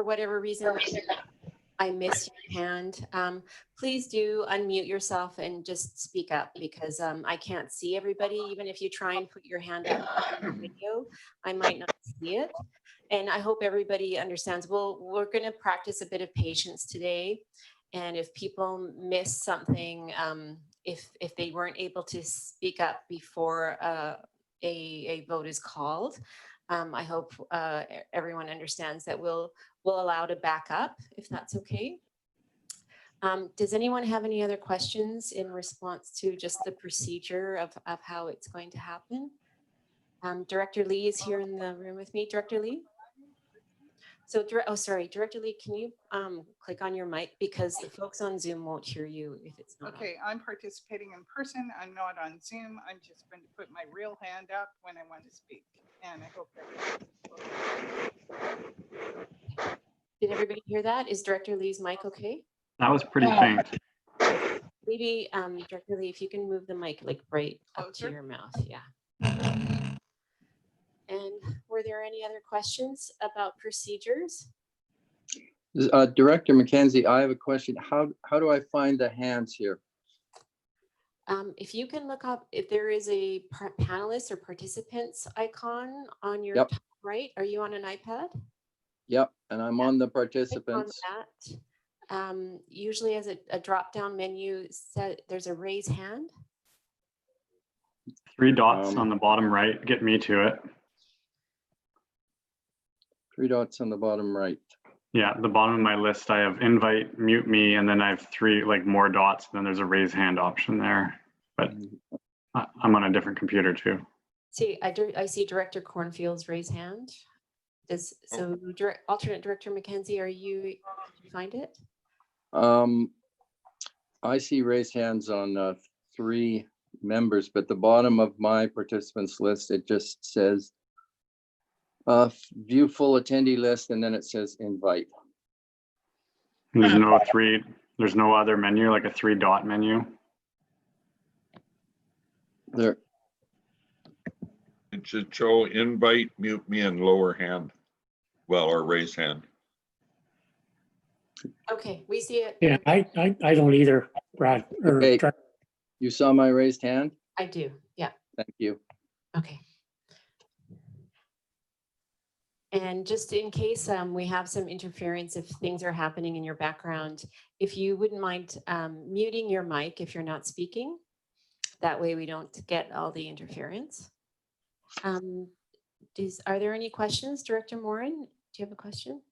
whatever reason I missed your hand, please do unmute yourself and just speak up, because I can't see everybody. Even if you try and put your hand up on the video, I might not see it. And I hope everybody understands. We're going to practice a bit of patience today. And if people miss something, if they weren't able to speak up before a vote is called, I hope everyone understands that we'll allow to back up, if that's okay. Does anyone have any other questions in response to just the procedure of how it's going to happen? Director Lee is here in the room with me. Director Lee? So, Director Lee, can you click on your mic, because the folks on Zoom won't hear you if it's not okay, on. I'm participating in person. I'm not on Zoom. I'm just going to put my real hand up when I want to speak. And I hope that. Did everybody hear that? Is Director Lee's mic okay? That was pretty faint. Maybe Director Lee, if you can move the mic like right up to your mouth. Yeah. And were there any other questions about procedures? Director McKenzie, I have a question. How do I find the hands here? If you can look up, if there is a panelist or participants icon on your top right, are you on an iPad? Yep, and I'm on the participants. On that, usually as a drop-down menu, there's a raise hand. 3 dots on the bottom right, get me to it. 3 dots on the bottom right. Yeah, the bottom of my list, I have invite, mute me, and then I have 3 like more dots. And then there's a raise hand option there, but I'm on a different computer too. See, I see Director Cornfield's raise hand. Alternate Director McKenzie, did you find it? I see raised hands on 3 members, but the bottom of my participants list, it just says view full attendee list, and then it says invite. There's no other menu, like a 3-dot menu. There. It should show invite, mute me, and lower hand. Well, or raise hand. Okay, we see it. Yeah, I don't either, Brad. Okay. You saw my raised hand? I do, yeah. Thank you. Okay. And just in case we have some interference, if things are happening in your background, if you wouldn't mind muting your mic if you're not speaking, that way we don't get all the interference. Are there any questions? Director Morin, do you have a question?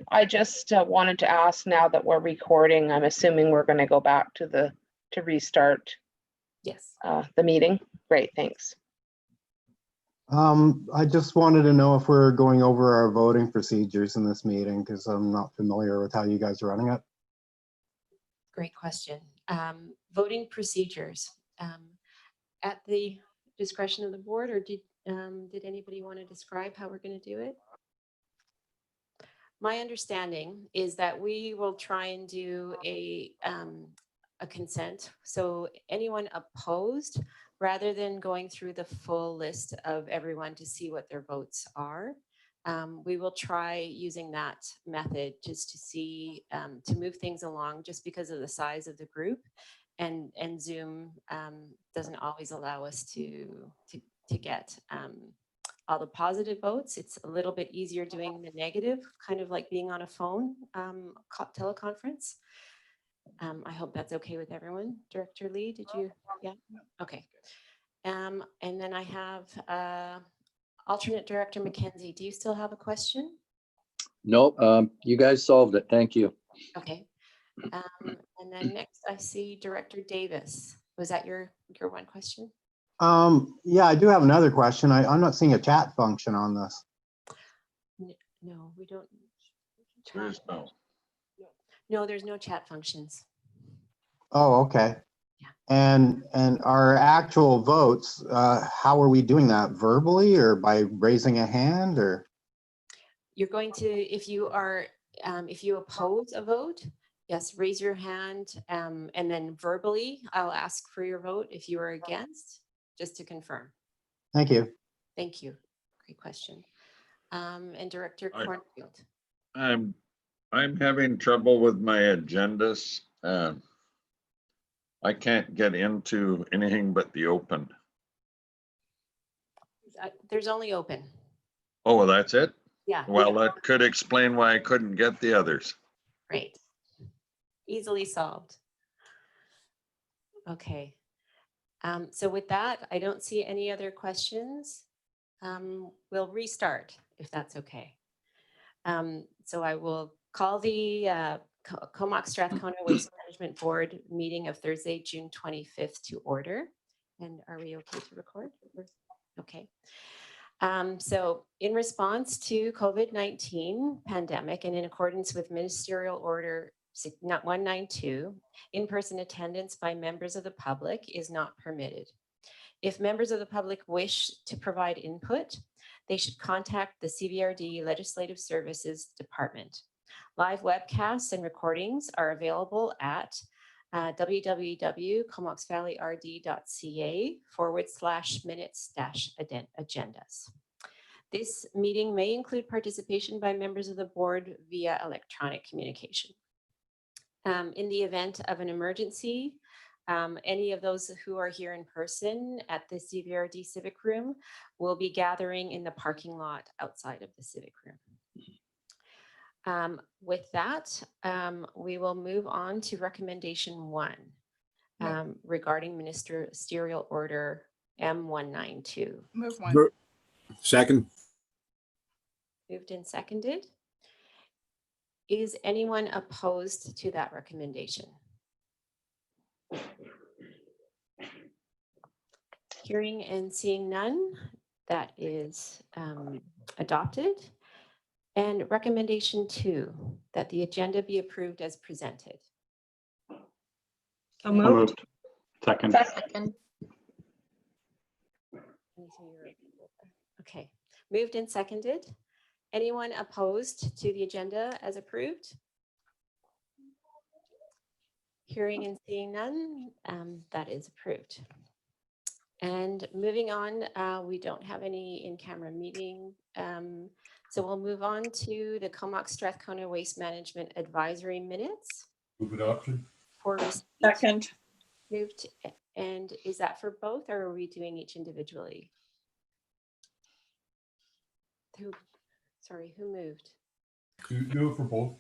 I just wanted to ask, now that we're recording, I'm assuming we're going to go back to restart. Yes. The meeting. Great, thanks. I just wanted to know if we're going over our voting procedures in this meeting, because I'm not familiar with how you guys are running it. Great question. Voting procedures. At the discretion of the board, or did anybody want to describe how we're going to do it? My understanding is that we will try and do a consent. So anyone opposed, rather than going through the full list of everyone to see what their votes are, we will try using that method just to see, to move things along, just because of the size of the group. And Zoom doesn't always allow us to get all the positive votes. It's a little bit easier doing the negative, kind of like being on a phone teleconference. I hope that's okay with everyone. Director Lee, did you? Yeah. Okay. And then I have alternate Director McKenzie. Do you still have a question? Nope. You guys solved it. Thank you. Okay. And then next I see Director Davis. Was that your one question? Yeah, I do have another question. I'm not seeing a chat function on this. No, we don't. There's no. No, there's no chat functions. Oh, okay. Yeah. And our actual votes, how are we doing that? Verbally or by raising a hand, or? You're going to, if you oppose a vote, yes, raise your hand, and then verbally, I'll ask for your vote if you are against, just to confirm. Thank you. Thank you. Great question. And Director Cornfield. I'm having trouble with my agendas. I can't get into anything but the open. There's only open. Oh, well, that's it? Yeah. Well, that could explain why I couldn't get the others. Great. Easily solved. Okay. So with that, I don't see any other questions. We'll restart if that's okay. So I will call the Comox Strathcona Waste Management Board meeting of Thursday, June 25th to order. And are we okay to record? Okay. So in response to COVID-19 pandemic and in accordance with Ministerial Order 192, in-person attendance by members of the public is not permitted. If members of the public wish to provide input, they should contact the CVRD Legislative Services Department. Live webcasts and recordings are available at www.comoxvalleyrd.ca/minutes-agendas. This meeting may include participation by members of the board via electronic communication. In the event of an emergency, any of those who are here in person at the CVRD Civic Room will be gathering in the parking lot outside of the Civic Room. With that, we will move on to recommendation 1 regarding Ministerial Order M192. Move one. Second. Moved and seconded. Is anyone opposed to that recommendation? Hearing and seeing none, that is adopted. And recommendation 2, that the agenda be approved as presented. So moved. Second. Okay, moved and seconded. Anyone opposed to the agenda as approved? Hearing and seeing none, that is approved. And moving on, we don't have any in-camera meeting. So we'll move on to the Comox Strathcona Waste Management Advisory Minutes. Move adoption. For receipt. Second. Moved. And is that for both, or are we doing each individually? Sorry, who moved? Do it for both.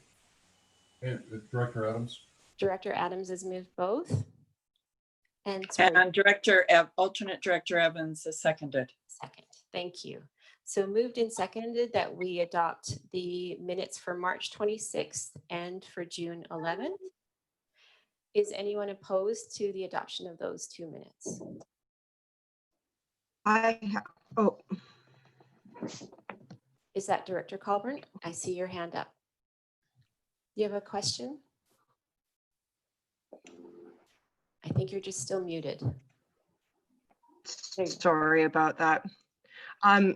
And Director Adams. Director Adams has moved both. And sorry, And alternate Director Evans is seconded. second. Thank you. So moved and seconded that we adopt the minutes for March 26th and for June 11th. Is anyone opposed to the adoption of those 2 minutes? Is that Director Colburn? I see your hand up. You have a question? I think you're just still muted. Sorry about that.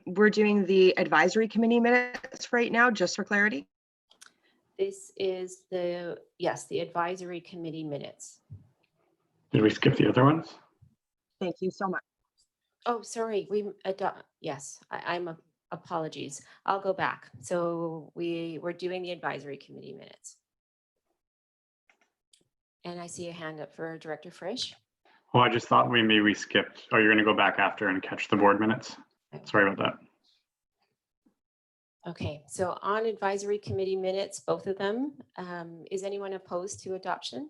We're doing the advisory committee minutes right now, just for clarity. This is the advisory committee minutes. Did we skip the other ones? Thank you so much. Oh, sorry, yes, I'm apologies. I'll go back. So we're doing the advisory committee minutes. And I see a hand up for Director Frisch. Well, I just thought we skipped. Oh, you're going to go back after and catch the board minutes. Sorry about that. Okay, so on advisory committee minutes, both of them, is anyone opposed to adoption?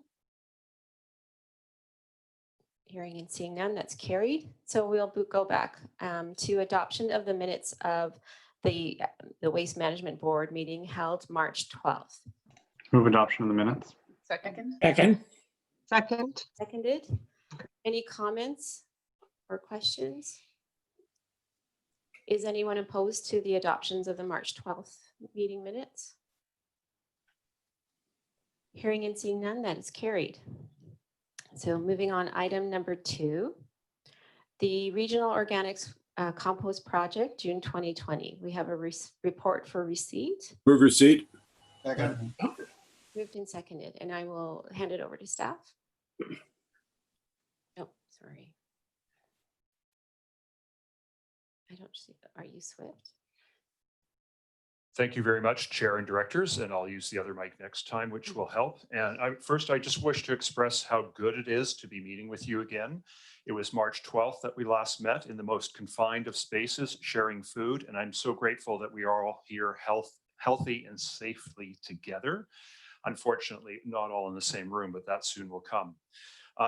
Hearing and seeing none, that's carried. So we'll go back to adoption of the minutes of the Waste Management Board meeting held March 12th. Move adoption of the minutes. Second. Second. Seconded. Any comments or questions? Is anyone opposed to the adoptions of the March 12th meeting minutes? Hearing and seeing none, that is carried. So moving on, item number 2, the Regional Organics Compost Project, June 2020. We have a report for receipt. Move receipt. Second. Moved and seconded, and I will hand it over to staff. Oh, sorry. I don't see, are you Swift? Thank you very much, Chair and Directors, and I'll use the other mic next time, which will help. And first, I just wish to express how good it is to be meeting with you again. It was March 12th that we last met in the most confined of spaces, sharing food, and I'm so grateful that we are all here healthy and safely together. Unfortunately, not all in the same room, but that soon will come.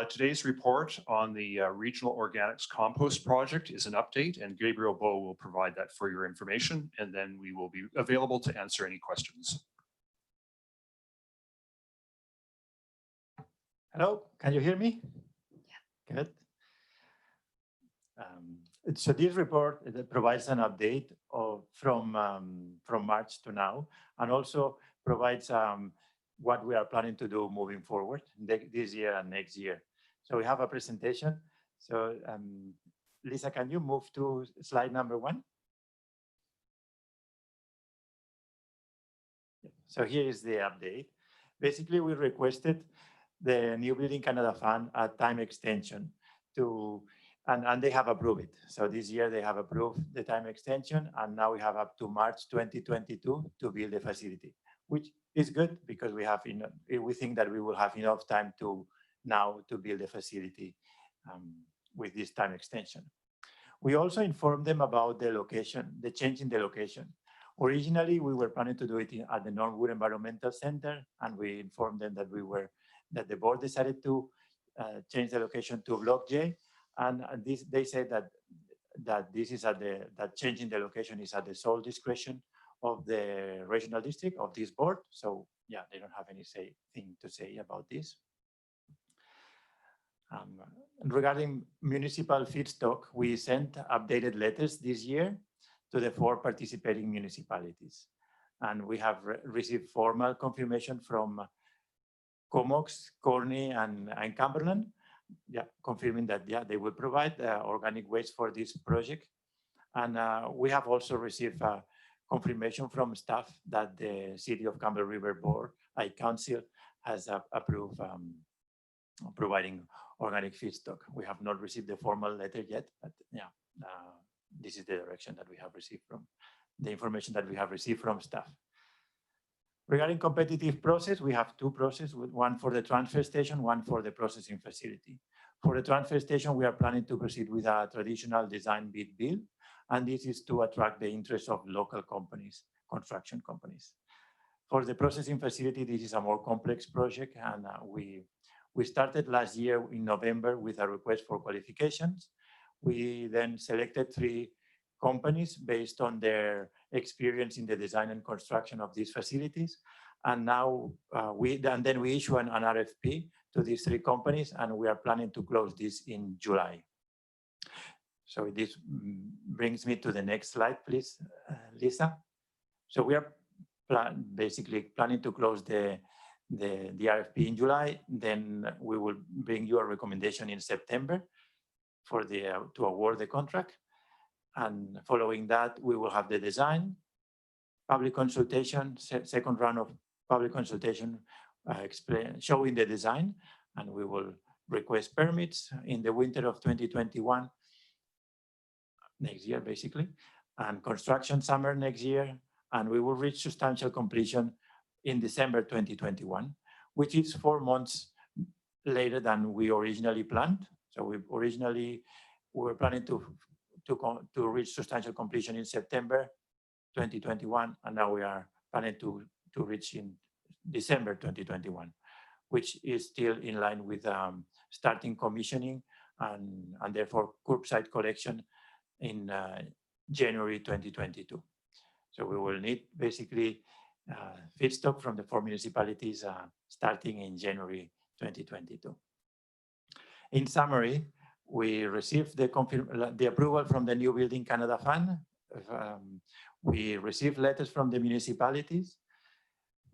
Today's report on the Regional Organics Compost Project is an update, and Gabriel Bow will provide that for your information, and then we will be available to answer any questions. Hello, can you hear me? Yeah. Good. So this report provides an update from March to now, and also provides what we are planning to do moving forward this year and next year. So we have a presentation. So Lisa, can you move to slide number 1? So here is the update. Basically, we requested the New Building Canada Fund a time extension and they have approved it. So this year they have approved the time extension, and now we have up to March 2022 to build the facility, which is good because we think that we will have enough time to build the facility with this time extension. We also informed them about the location, the change in the location. Originally, we were planning to do it at the Norwood Environmental Center, and we informed them that the board decided to change the location to Block J, and they said that this is that changing the location is at the sole discretion of the regional district of this board. So yeah, they don't have anything to say about this. Regarding municipal feedstock, we sent updated letters this year to the 4 participating municipalities. And we have received formal confirmation from Comox, Corney, and Cumberland, confirming that they will provide organic waste for this project. And we have also received confirmation from staff that the City of Campbell River Board, Council, has approved providing organic feedstock. We have not received the formal letter yet, but this is the direction that we have received from the information that we have received from staff. Regarding competitive process, we have 2 processes, one for the transfer station, one for the processing facility. For the transfer station, we are planning to proceed with a traditional design bid build, and this is to attract the interest of local companies, construction companies. For the processing facility, this is a more complex project, and we started last year in November with a request for qualifications. We then selected 3 companies based on their experience in the design and construction of these facilities. And now then we issue an RFP to these 3 companies, and we are planning to close this in July. So this brings me to the next slide, please, Lisa. So we are basically planning to close the RFP in July. Then we will bring you a recommendation in September to award the contract. And following that, we will have the design, public consultation, second round of public consultation showing the design, and we will request permits in the winter of 2021, next year basically, and construction summer next year, and we will reach substantial completion in December 2021, which is 4 months later than we originally planned. So we were planning to reach substantial completion in September 2021, and now we are planning to reach in December 2021, which is still in line with starting commissioning and therefore curbside collection in January 2022. So we will need basically feedstock from the 4 municipalities starting in January 2022. In summary, we received the approval from the New Building Canada Fund. We received letters from the municipalities.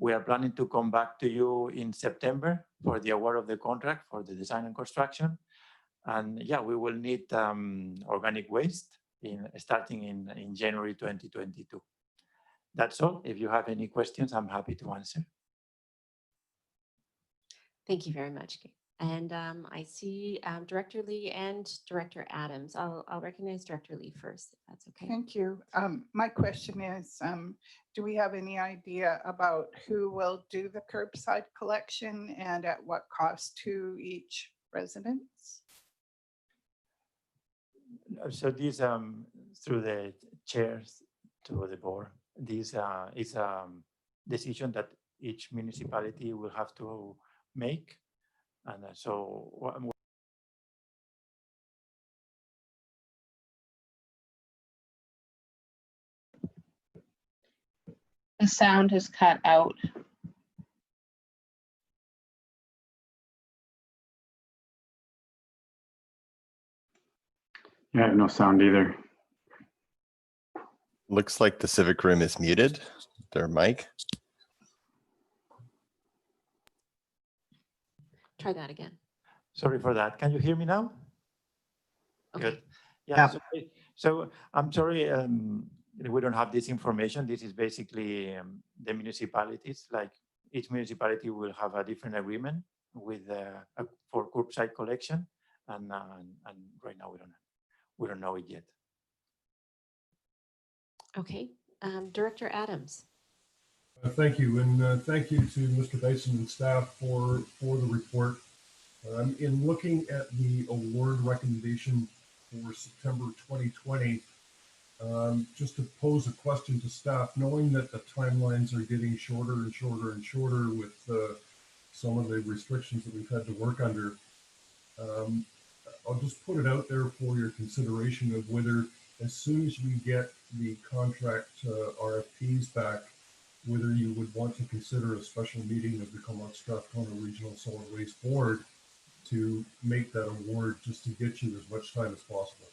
We are planning to come back to you in September for the award of the contract for the design and construction. And yeah, we will need organic waste starting in January 2022. That's all. If you have any questions, I'm happy to answer. Thank you very much, Gabe. And I see Director Lee and Director Adams. I'll recognize Director Lee first, if that's okay. Thank you. My question is, do we have any idea about who will do the curbside collection and at what cost to each residence? So this through the chairs to the board, this is a decision that each municipality will have to make. And so The sound is cut out. Yeah, I have no sound either. Looks like the Civic Room is muted, their mic. Try that again. sorry for that. Can you hear me now? Okay. Good. Yeah. Yeah. So I'm sorry, we don't have this information. This is basically the municipalities. Like each municipality will have a different agreement with for curbside collection, and right now we don't know it yet. Okay, Director Adams. Thank you, and thank you to Mr. Dyson and staff for the report. In looking at the award recommendation for September 2020, just to pose a question to staff, knowing that the timelines are getting shorter and shorter and shorter with some of the restrictions that we've had to work under, I'll just put it out there for your consideration of whether, as soon as we get the contract RFPs back, whether you would want to consider a special meeting of the Comox Strathcona Regional Solid Waste Board to make that award, just to get you as much time as possible.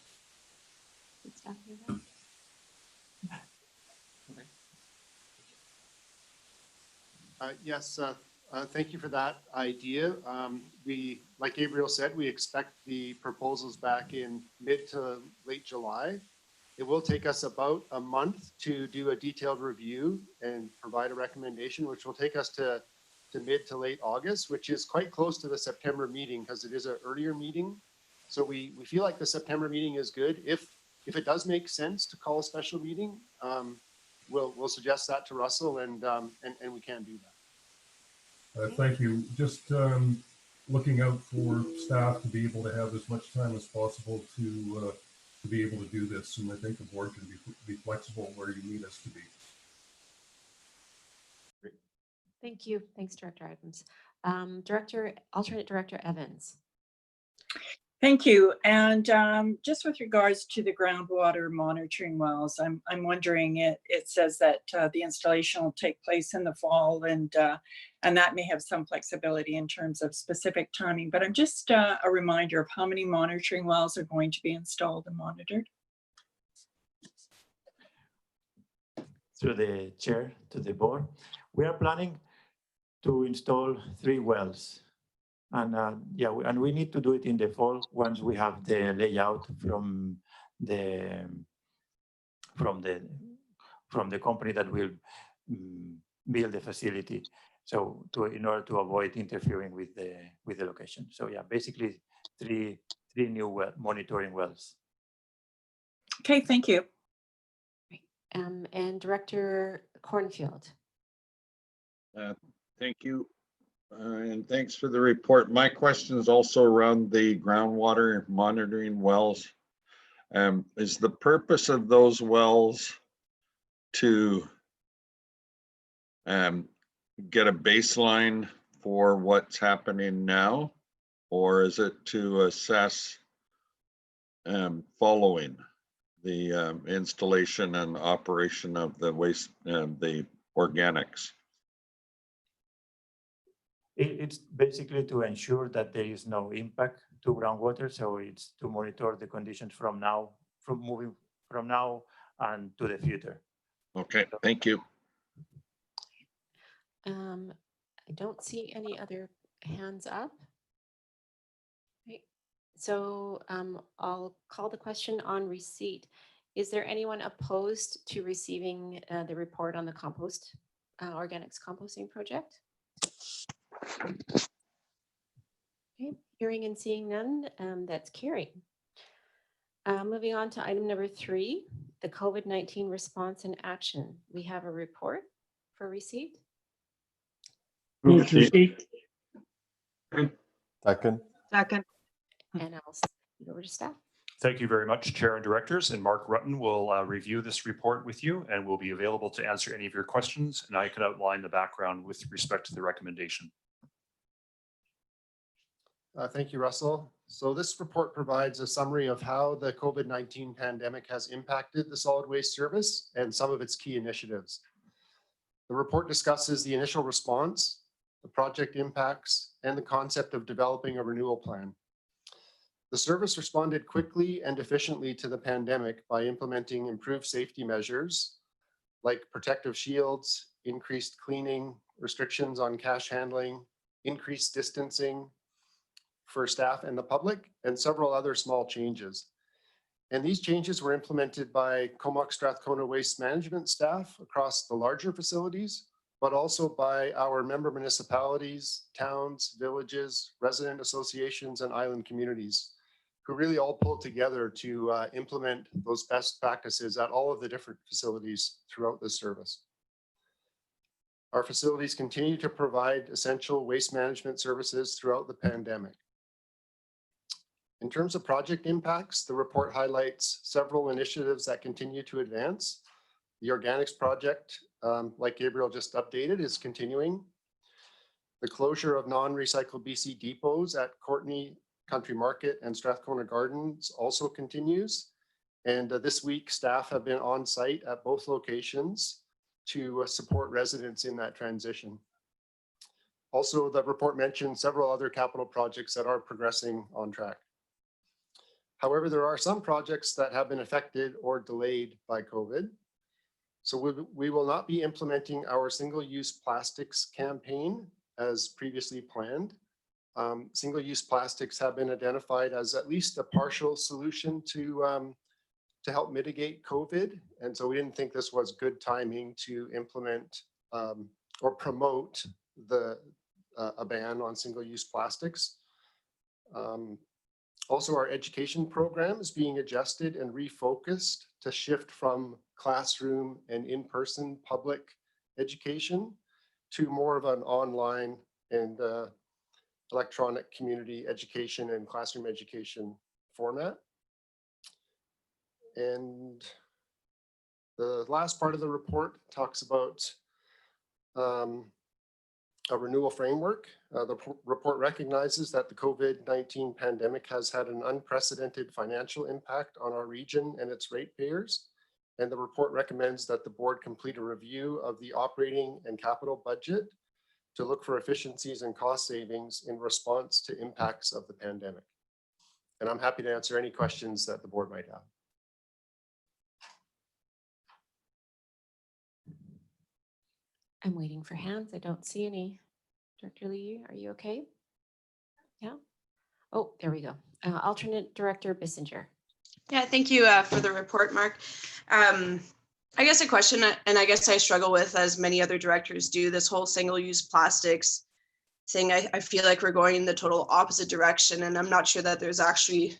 Did staff hear that? Yes, thank you for that idea. We, like Gabriel said, we expect the proposals back in mid to late July. It will take us about a month to do a detailed review and provide a recommendation, which will take us to mid to late August, which is quite close to the September meeting because it is an earlier meeting. So we feel like the September meeting is good. If it does make sense to call a special meeting, we'll suggest that to Russell, and we can do that. Thank you. Just looking out for staff to be able to have as much time as possible to be able to do this, and I think the board can be flexible where you need us to be. Thank you. Thanks, Director Adams. Alternate Director Evans. Thank you. And just with regards to the groundwater monitoring wells, I'm wondering, it says that the installation will take place in the fall, and that may have some flexibility in terms of specific timing, but I'm just a reminder of how many monitoring wells are going to be installed and monitored. Through the chair to the board, we are planning to install 3 wells. And and we need to do it in the fall once we have the layout from the company that will build the facility. So in order to avoid interfering with the location. So yeah, basically three new monitoring wells. Okay, thank you. And Director Cornfield. Thank you. And thanks for the report. My question is also around the groundwater monitoring wells. Is the purpose of those wells to get a baseline for what's happening now, or is it to assess following the installation and operation of the waste, the organics? It's basically to ensure that there is no impact to groundwater. So it's to monitor the conditions from now and to the future. Okay, thank you. I don't see any other hands up. Right. So I'll call the question on receipt. Is there anyone opposed to receiving the report on the organics composting project? Okay, hearing and seeing none, that's carried. Moving on to item number 3, the COVID-19 response and action. We have a report for receipt. Move to receipt. Second. Second. And I'll send it over to staff. Thank you very much, Chair and Directors, and Mark Rutten will review this report with you and will be available to answer any of your questions, and I can outline the background with respect to the recommendation. Thank you, Russell. So this report provides a summary of how the COVID-19 pandemic has impacted the solid waste service and some of its key initiatives. The report discusses the initial response, the project impacts, and the concept of developing a renewal plan. The service responded quickly and efficiently to the pandemic by implementing improved safety measures like protective shields, increased cleaning, restrictions on cash handling, increased distancing for staff and the public, and several other small changes. And these changes were implemented by Comox Strathcona waste management staff across the larger facilities, but also by our member municipalities, towns, villages, resident associations, and island communities, who really all pulled together to implement those best practices at all of the different facilities throughout the service. Our facilities continue to provide essential waste management services throughout the pandemic. In terms of project impacts, the report highlights several initiatives that continue to advance. The organics project, like Gabriel just updated, is continuing. The closure of non-recycled BC depots at Courtenay Country Market and Strathcona Gardens also continues. And this week, staff have been on site at both locations to support residents in that transition. Also, the report mentioned several other capital projects that are progressing on track. However, there are some projects that have been affected or delayed by COVID. So we will not be implementing our single-use plastics campaign as previously planned. Single-use plastics have been identified as at least a partial solution to help mitigate COVID. And so we didn't think this was good timing to implement or promote a ban on single-use plastics. Also, our education program is being adjusted and refocused to shift from classroom and in-person public education to more of an online and electronic community education and classroom education format. And the last part of the report talks about a renewal framework. The report recognizes that the COVID-19 pandemic has had an unprecedented financial impact on our region and its ratepayers. And the report recommends that the board complete a review of the operating and capital budget to look for efficiencies and cost savings in response to impacts of the pandemic. And I'm happy to answer any questions that the board might have. I'm waiting for hands. I don't see any. Director Lee, are you okay? Yeah. Oh, there we go. Alternate Director Bissinger. Yeah, thank you for the report, Mark. I guess a question, and I guess I struggle with, as many other directors do, this whole single-use plastics thing. I feel like we're going in the total opposite direction, and I'm not sure that there's actually,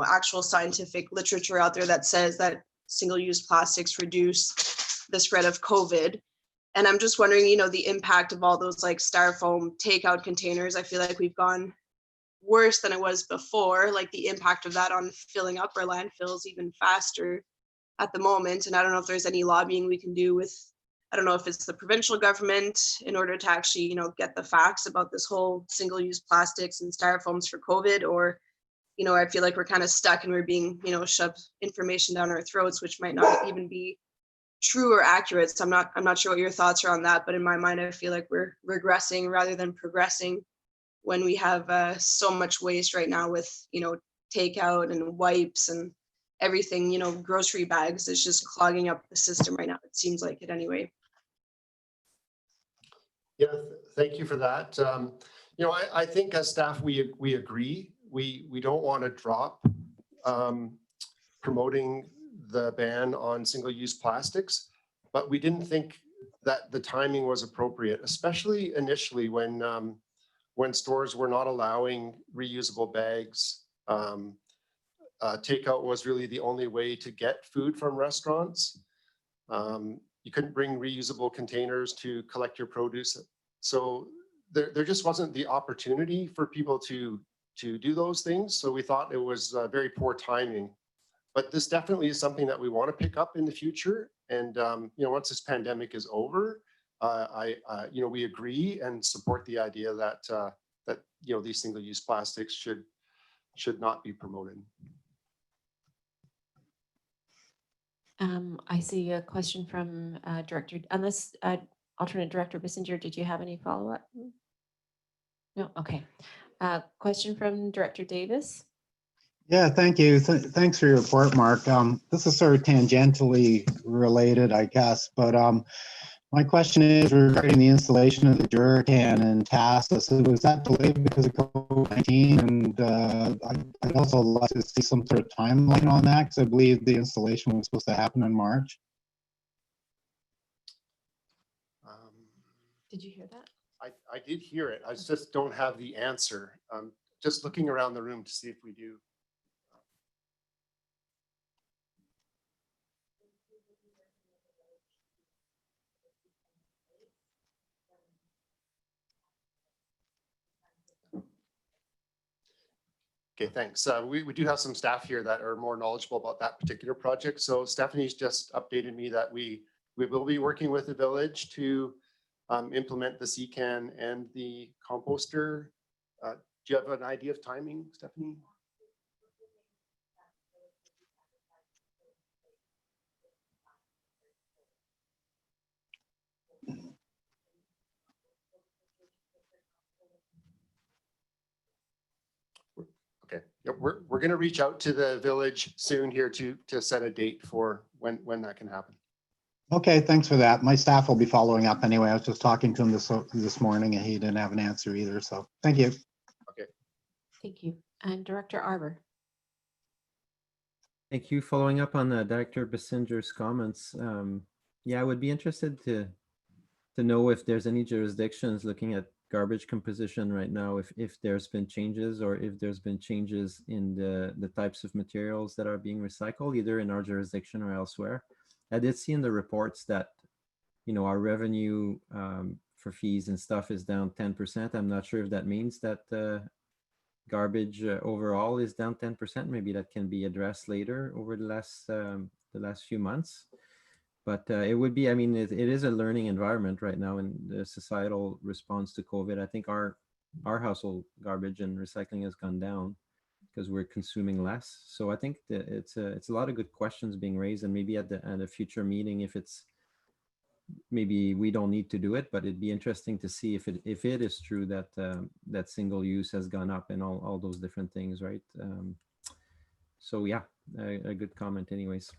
actual scientific literature out there that says that single-use plastics reduce the spread of COVID. And I'm just wondering, the impact of all those like styrofoam takeout containers. I feel like we've gone worse than it was before, like the impact of that on filling up our landfills even faster at the moment. And I don't know if there's any lobbying we can do with, I don't know if it's the provincial government in order to actually, get the facts about this whole single-use plastics and styrofoams for COVID, or, I feel like we're kind of stuck and we're being, shoved information down our throats, which might not even be true or accurate. So I'm not sure what your thoughts are on that, but in my mind, I feel like we're regressing rather than progressing when we have so much waste right now with, takeout and wipes and everything, grocery bags. It's just clogging up the system right now. It seems like it anyway. Yeah, thank you for that. I think as staff, we agree. We don't want to drop promoting the ban on single-use plastics, but we didn't think that the timing was appropriate, especially initially when stores were not allowing reusable bags takeout was really the only way to get food from restaurants. You couldn't bring reusable containers to collect your produce. So there just wasn't the opportunity for people to do those things. So we thought it was very poor timing. But this definitely is something that we want to pick up in the future. And once this pandemic is over, we agree and support the idea that these single-use plastics should not be promoted. I see a question from Director, unless Alternate Director Bissinger, did you have any follow-up? No, okay. Question from Director Davis. Yeah, thank you. Thanks for your report, Mark. This is sort of tangentially related, I guess, but my question is regarding the installation of the jerrycan in Tassus. Was that delayed because of COVID-19? And I'd also like to see some sort of timeline on that, because I believe the installation was supposed to happen in March. Did you hear that? I did hear it. I just don't have the answer. Just looking around the room to see if we do. Okay, thanks. We do have some staff here that are more knowledgeable about that particular project. So Stephanie's just updated me that we will be working with the village to implement the CCAN and the composter. Do you have an idea of timing, Stephanie? Okay, yep, we're going to reach out to the village soon here to set a date for when that can happen. Okay, thanks for that. My staff will be following up anyway. I was just talking to him this morning and he didn't have an answer either. So thank you. Okay. Thank you. And Director Arbor. Thank you. Following up on Director Bissinger's comments, yeah, I would be interested to know if there's any jurisdictions looking at garbage composition right now, if there's been changes or if there's been changes in the types of materials that are being recycled, either in our jurisdiction or elsewhere. I did see in the reports that, our revenue for fees and stuff is down 10%. I'm not sure if that means that garbage overall is down 10%. Maybe that can be addressed later over the last few months. But it would be, it is a learning environment right now in the societal response to COVID. I think our household garbage and recycling has gone down because we're consuming less. So I think that it's a lot of good questions being raised, and maybe at a future meeting, if it's maybe we don't need to do it, but it'd be interesting to see if it is true that that single use has gone up and all those different things, right? So yeah, a good comment anyways.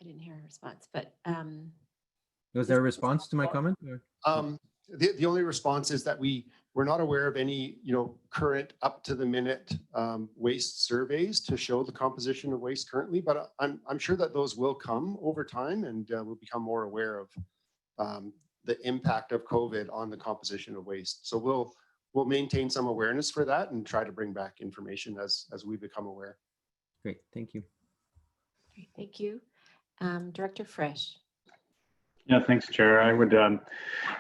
I didn't hear a response, but was there a response to my comment? The only response is that we're not aware of any current up to the minute waste surveys to show the composition of waste currently, but I'm sure that those will come over time, and we'll become more aware of the impact of COVID on the composition of waste. So we'll maintain some awareness for that and try to bring back information as we become aware. Great, thank you. Great, thank you. Director Fresh. Yeah, thanks, Chair. I would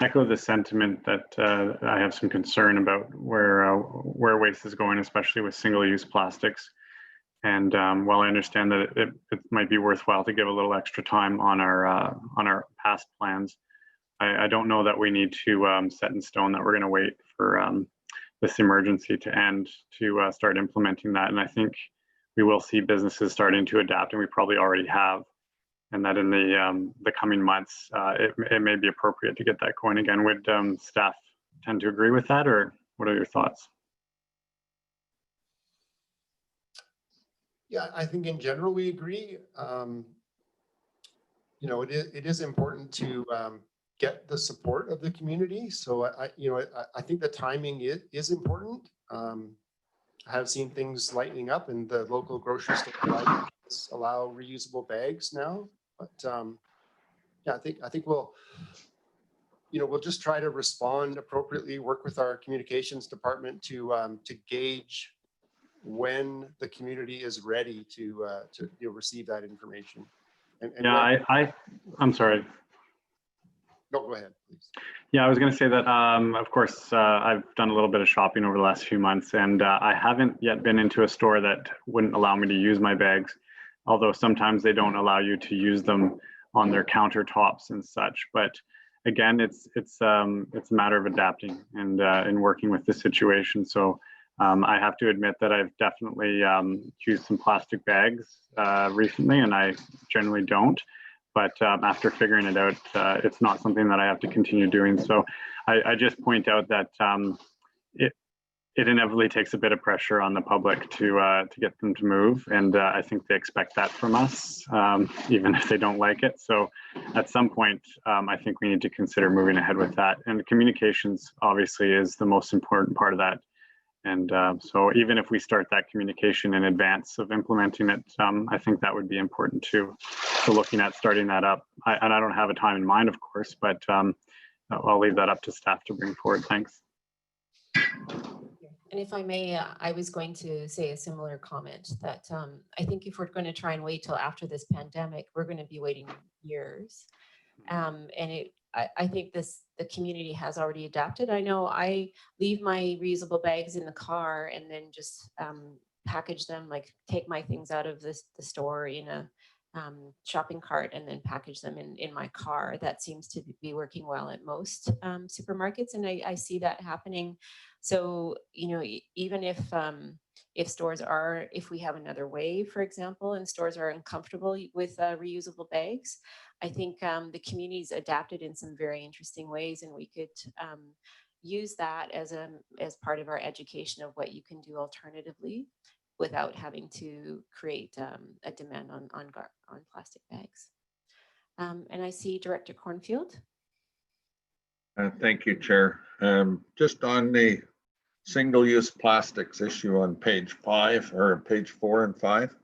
echo the sentiment that I have some concern about where waste is going, especially with single-use plastics. And while I understand that it might be worthwhile to give a little extra time on our past plans, I don't know that we need to set in stone that we're going to wait for this emergency to end to start implementing that. And I think we will see businesses starting to adapt, and we probably already have. And that in the coming months, it may be appropriate to get that going again. Would staff tend to agree with that, or what are your thoughts? Yeah, I think in general we agree. It is important to get the support of the community. So I think the timing is important. I have seen things lightening up, and the local grocery store allow reusable bags now. But yeah, I think we'll we'll just try to respond appropriately, work with our communications department to gauge when the community is ready to receive that information. And Yeah, I'm sorry. No, go ahead, please. Yeah, I was going to say that, of course, I've done a little bit of shopping over the last few months, and I haven't yet been into a store that wouldn't allow me to use my bags, although sometimes they don't allow you to use them on their countertops and such. But again, it's a matter of adapting and working with the situation. So I have to admit that I've definitely used some plastic bags recently, and I generally don't. But after figuring it out, it's not something that I have to continue doing. So I just point out that it inevitably takes a bit of pressure on the public to get them to move, and I think they expect that from us, even if they don't like it. So at some point, I think we need to consider moving ahead with that. And communications obviously is the most important part of that. And so even if we start that communication in advance of implementing it, I think that would be important too. So looking at starting that up, and I don't have a time in mind, of course, but I'll leave that up to staff to bring forward. Thanks. And if I may, I was going to say a similar comment that I think if we're going to try and wait till after this pandemic, we're going to be waiting years. And I think the community has already adapted. I know I leave my reusable bags in the car and then just package them, like take my things out of the store in a shopping cart and then package them in my car. That seems to be working well at most supermarkets, and I see that happening. So, even if stores are, if we have another wave, for example, and stores are uncomfortable with reusable bags, I think the community's adapted in some very interesting ways, and we could use that as part of our education of what you can do alternatively without having to create a demand on plastic bags. And I see Director Cornfield. Thank you, Chair. Just on the single-use plastics issue on page 5 or page 4 and 5.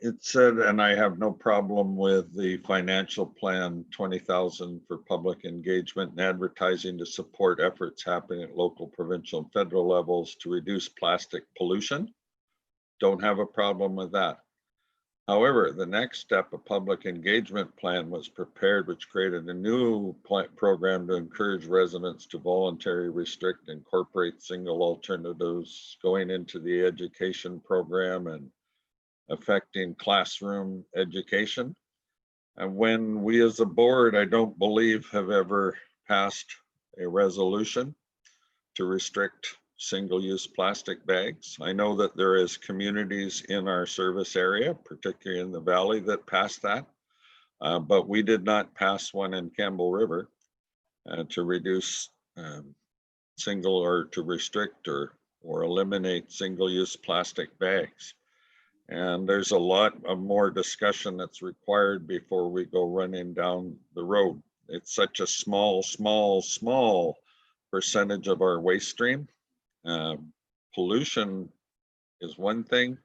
It said, and I have no problem with the financial plan, 20,000 for public engagement and advertising to support efforts happening at local, provincial, and federal levels to reduce plastic pollution. Don't have a problem with that. However, the next step, a public engagement plan, was prepared, which created a new program to encourage residents to voluntarily restrict and incorporate single alternatives going into the education program and affecting classroom education. And when we as a board, I don't believe, have ever passed a resolution to restrict single-use plastic bags. I know that there is communities in our service area, particularly in the valley, that passed that, but we did not pass one in Campbell River to reduce single or to restrict or eliminate single-use plastic bags. And there's a lot of more discussion that's required before we go running down the road. It's such a small percentage of our waste stream. Pollution is one thing,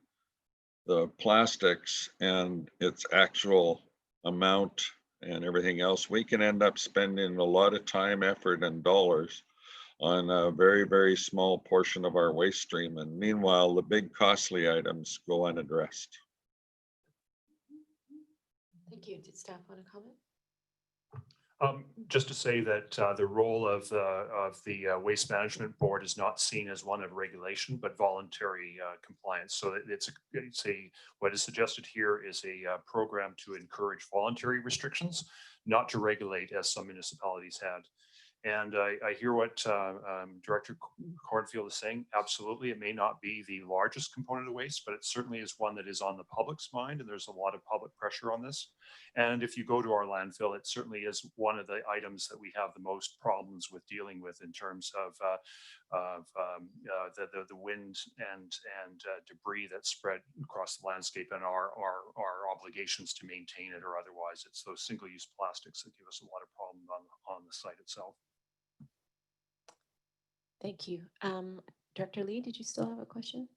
the plastics and its actual amount and everything else, we can end up spending a lot of time, effort, and dollars on a very, very small portion of our waste stream. And meanwhile, the big costly items go unaddressed. Thank you. Did staff want to comment? Just to say that the role of the Waste Management Board is not seen as one of regulation, but voluntary compliance. So what is suggested here is a program to encourage voluntary restrictions, not to regulate, as some municipalities had. And I hear what Director Cornfield is saying. Absolutely, it may not be the largest component of waste, but it certainly is one that is on the public's mind, and there's a lot of public pressure on this. And if you go to our landfill, it certainly is one of the items that we have the most problems with dealing with in terms of the wind and debris that's spread across the landscape, and our obligations to maintain it or otherwise. It's those single-use plastics that give us a lot of problem on the site itself. Thank you. Director Lee, did you still have a question?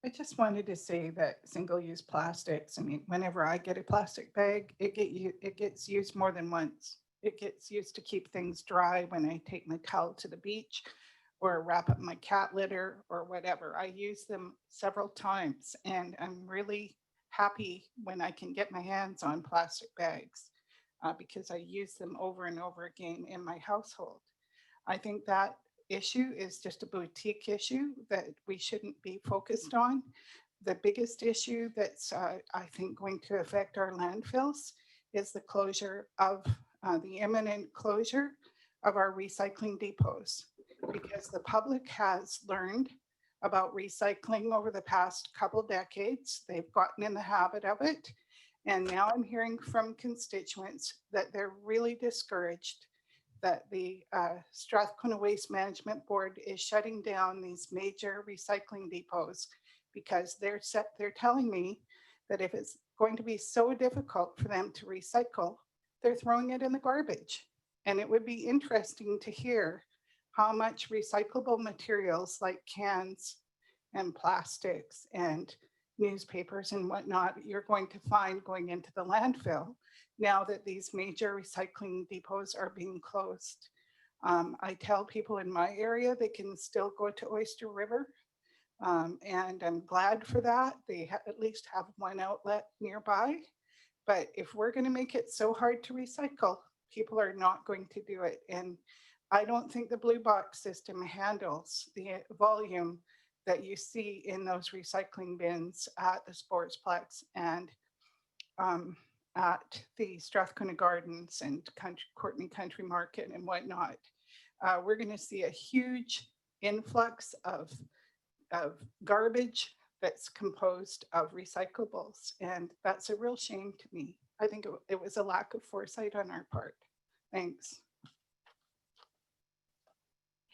I just wanted to say that single-use plastics, I mean, whenever I get a plastic bag, it gets used more than once. It gets used to keep things dry when I take my towel to the beach or wrap up my cat litter or whatever. I use them several times, and I'm really happy when I can get my hands on plastic bags because I use them over and over again in my household. I think that issue is just a boutique issue that we shouldn't be focused on. The biggest issue that's, I think, going to affect our landfills is the closure of the imminent closure of our recycling depots, because the public has learned about recycling over the past couple decades. They've gotten in the habit of it. And now I'm hearing from constituents that they're really discouraged that the Strathcona Waste Management Board is shutting down these major recycling depots because they're telling me that if it's going to be so difficult for them to recycle, they're throwing it in the garbage. And it would be interesting to hear how much recyclable materials like cans and plastics and newspapers and whatnot you're going to find going into the landfill now that these major recycling depots are being closed. I tell people in my area they can still go to Oyster River, and I'm glad for that. They at least have one outlet nearby. But if we're going to make it so hard to recycle, people are not going to do it. And I don't think the blue box system handles the volume that you see in those recycling bins at the Sportsplex and at the Strathcona Gardens and Courtney Country Market and whatnot. We're going to see a huge influx of garbage that's composed of recyclables. And that's a real shame to me. I think it was a lack of foresight on our part. Thanks.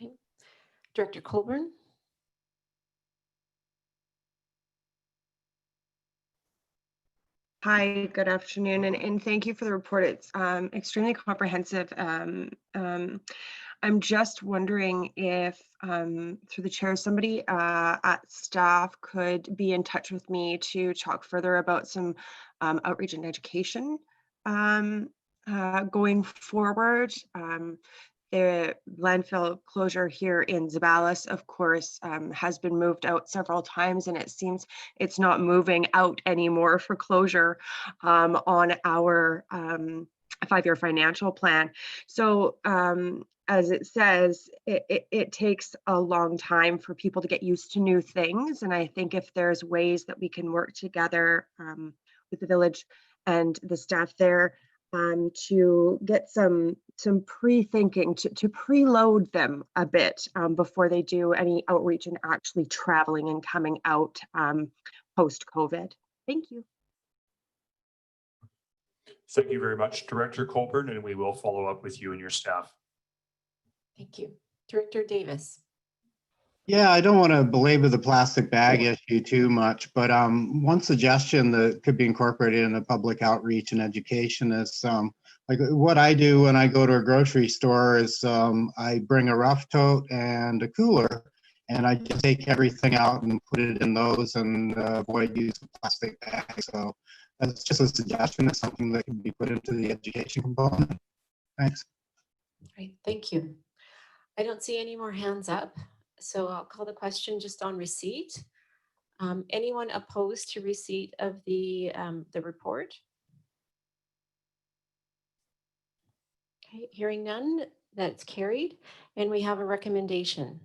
Okay. Director Colburn. Hi, good afternoon, and thank you for the report. It's extremely comprehensive. I'm just wondering if, through the chair, somebody at staff could be in touch with me to talk further about some outreach and education going forward. The landfill closure here in Zabalas, of course, has been moved out several times, and it seems it's not moving out anymore for closure on our 5-year financial plan. So as it says, it takes a long time for people to get used to new things. And I think if there's ways that we can work together with the village and the staff there to get some pre-thinking, to preload them a bit before they do any outreach and actually traveling and coming out post-COVID. Thank you. Thank you very much, Director Colburn, and we will follow up with you and your staff. Thank you. Director Davis. Yeah, I don't want to belabor the plastic bag issue too much, but one suggestion that could be incorporated in a public outreach and education is like what I do when I go to a grocery store is I bring a rough tote and a cooler, and I just take everything out and put it in those and avoid using plastic bags. So that's just a suggestion. It's something that can be put into the education component. Thanks. Great, thank you. I don't see any more hands up. So I'll call the question just on receipt. Anyone opposed to receipt of the report? Okay, hearing none, that's carried. And we have a recommendation.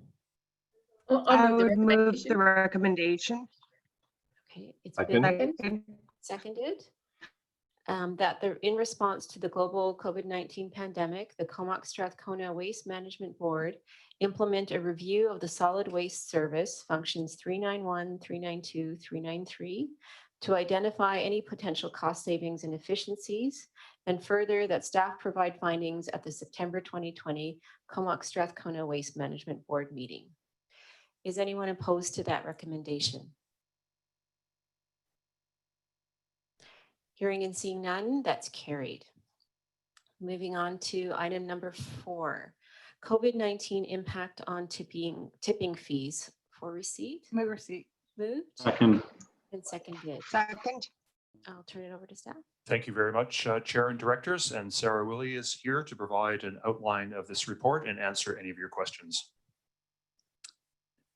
I would move the recommendation. Okay, it's Second. been seconded. That in response to the global COVID-19 pandemic, the Comox Strathcona Waste Management Board implement a review of the solid waste service functions 391, 392, 393 to identify any potential cost savings and efficiencies, and further that staff provide findings at the September 2020 Comox Strathcona Waste Management Board meeting. Is anyone opposed to that recommendation? Hearing and seeing none, that's carried. Moving on to item number 4, COVID-19 impact on tipping fees for receipt. Move receipt. Moved Second. and seconded. Second. I'll turn it over to staff. Thank you very much, Chair and Directors, and Sarah Willie is here to provide an outline of this report and answer any of your questions.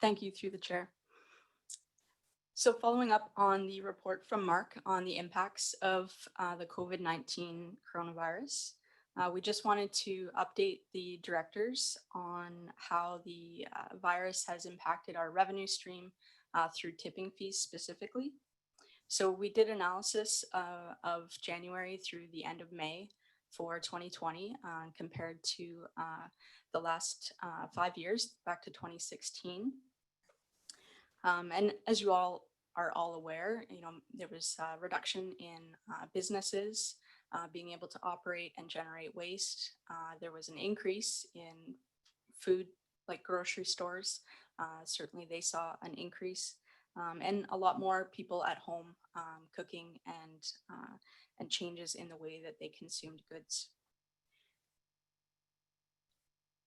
Thank you through the chair. So following up on the report from Mark on the impacts of the COVID-19 coronavirus, we just wanted to update the directors on how the virus has impacted our revenue stream through tipping fees specifically. So we did analysis of January through the end of May for 2020 compared to the last 5 years back to 2016. And as you all are all aware, there was a reduction in businesses being able to operate and generate waste. There was an increase in food like grocery stores. Certainly they saw an increase. And a lot more people at home cooking and changes in the way that they consumed goods.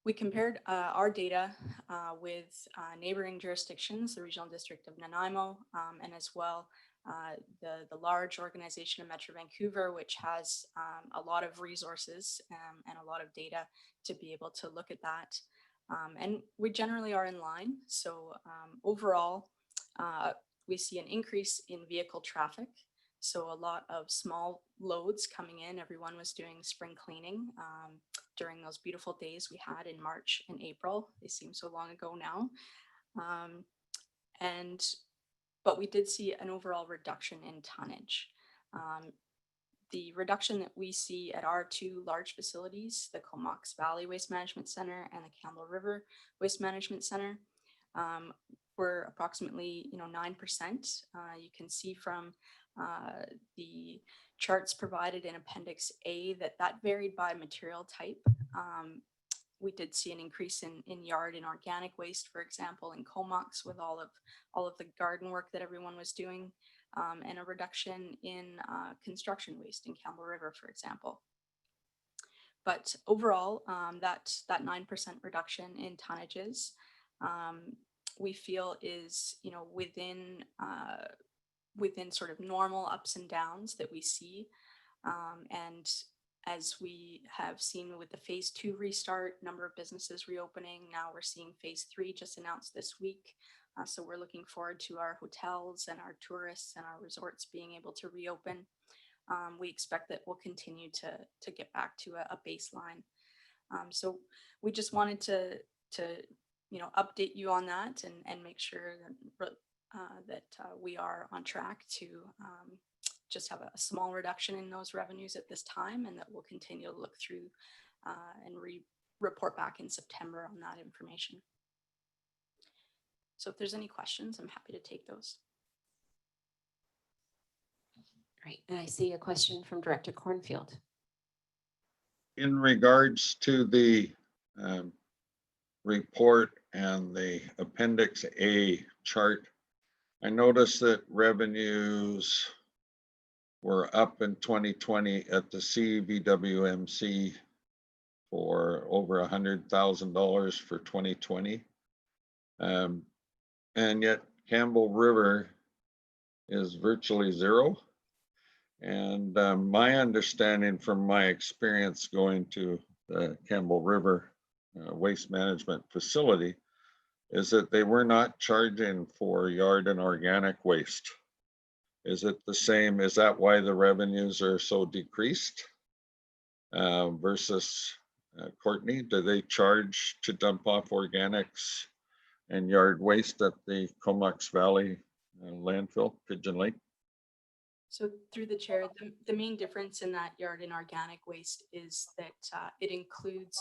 We compared our data with neighboring jurisdictions, the Regional District of Nanaimo, and as well the large organization of Metro Vancouver, which has a lot of resources and a lot of data to be able to look at that. And we generally are in line. So overall, we see an increase in vehicle traffic. So a lot of small loads coming in. Everyone was doing spring cleaning during those beautiful days we had in March and April. They seem so long ago now. But we did see an overall reduction in tonnage. The reduction that we see at our two large facilities, the Comox Valley Waste Management Center and the Campbell River Waste Management Center, were approximately 9%. You can see from the charts provided in Appendix A that varied by material type. We did see an increase in yard and organic waste, for example, in Comox with all of the garden work that everyone was doing, and a reduction in construction waste in Campbell River, for example. But overall, that 9% reduction in tonnages, we feel is within sort of normal ups and downs that we see. And as we have seen with the phase 2 restart, number of businesses reopening, now we're seeing phase 3 just announced this week. So we're looking forward to our hotels and our tourists and our resorts being able to reopen. We expect that we'll continue to get back to a baseline. So we just wanted to update you on that and make sure that we are on track to just have a small reduction in those revenues at this time, and that we'll continue to look through and report back in September on that information. So if there's any questions, I'm happy to take those. Right, and I see a question from Director Cornfield. In regards to the report and the Appendix A chart, I noticed that revenues were up in 2020 at the CVWMC for over $100,000 for 2020. And yet Campbell River is virtually zero. And my understanding from my experience going to the Campbell River waste management facility is that they were not charging for yard and organic waste. Is it the same? Is that why the revenues are so decreased versus Courtney? Do they charge to dump off organics and yard waste at the Comox Valley landfill, Pigeon Lake? So through the chair, the main difference in that yard and organic waste is that it includes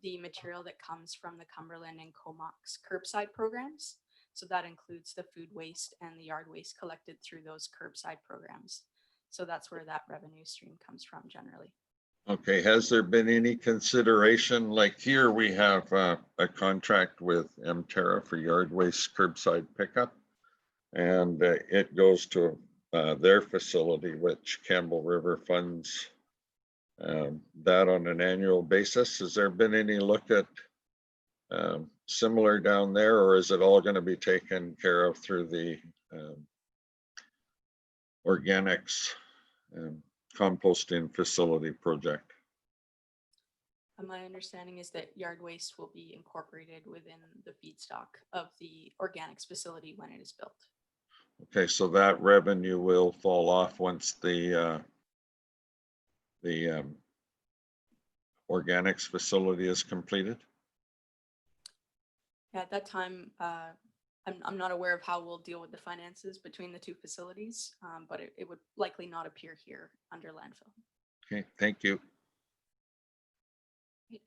the material that comes from the Cumberland and Comox curbside programs. So that includes the food waste and the yard waste collected through those curbside programs. So that's where that revenue stream comes from generally. Okay, has there been any consideration, like here we have a contract with Mterra for yard waste curbside pickup, and it goes to their facility, which Campbell River funds that on an annual basis. Has there been any look at similar down there, or is it all going to be taken care of through the organics composting facility project? My understanding is that yard waste will be incorporated within the feedstock of the organics facility when it is built. Okay, so that revenue will fall off once the organics facility is completed? At that time, I'm not aware of how we'll deal with the finances between the two facilities, but it would likely not appear here under landfill. Okay, thank you.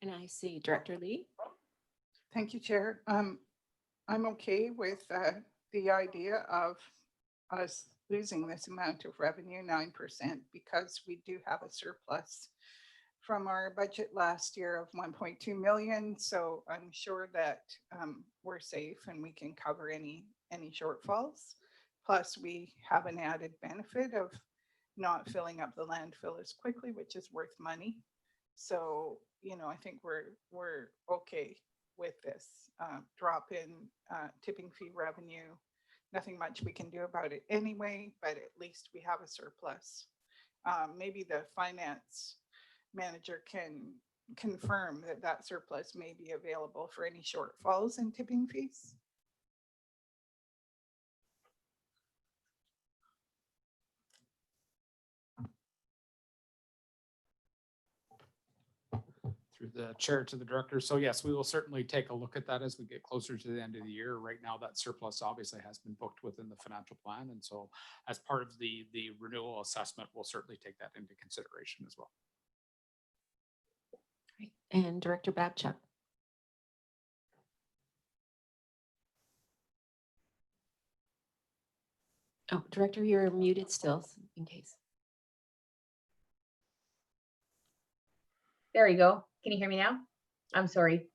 And I see Director Lee. Thank you, Chair. I'm okay with the idea of us losing this amount of revenue, 9%, because we do have a surplus from our budget last year of 1.2 million. So I'm sure that we're safe and we can cover any shortfalls. Plus, we have an added benefit of not filling up the landfill as quickly, which is worth money. So, you know, I think we're okay with this drop in tipping fee revenue. Nothing much we can do about it anyway, but at least we have a surplus. Maybe the finance manager can confirm that that surplus may be available for any shortfalls in tipping fees. Through the chair to the director. So yes, we will certainly take a look at that as we get closer to the end of the year. Right now, that surplus obviously has been booked within the financial plan. And so as part of the renewal assessment, we'll certainly take that into consideration as well. Great. And Director Babchuk. Oh, Director, you're muted still, in case. There you go. Can you hear me now? I'm sorry.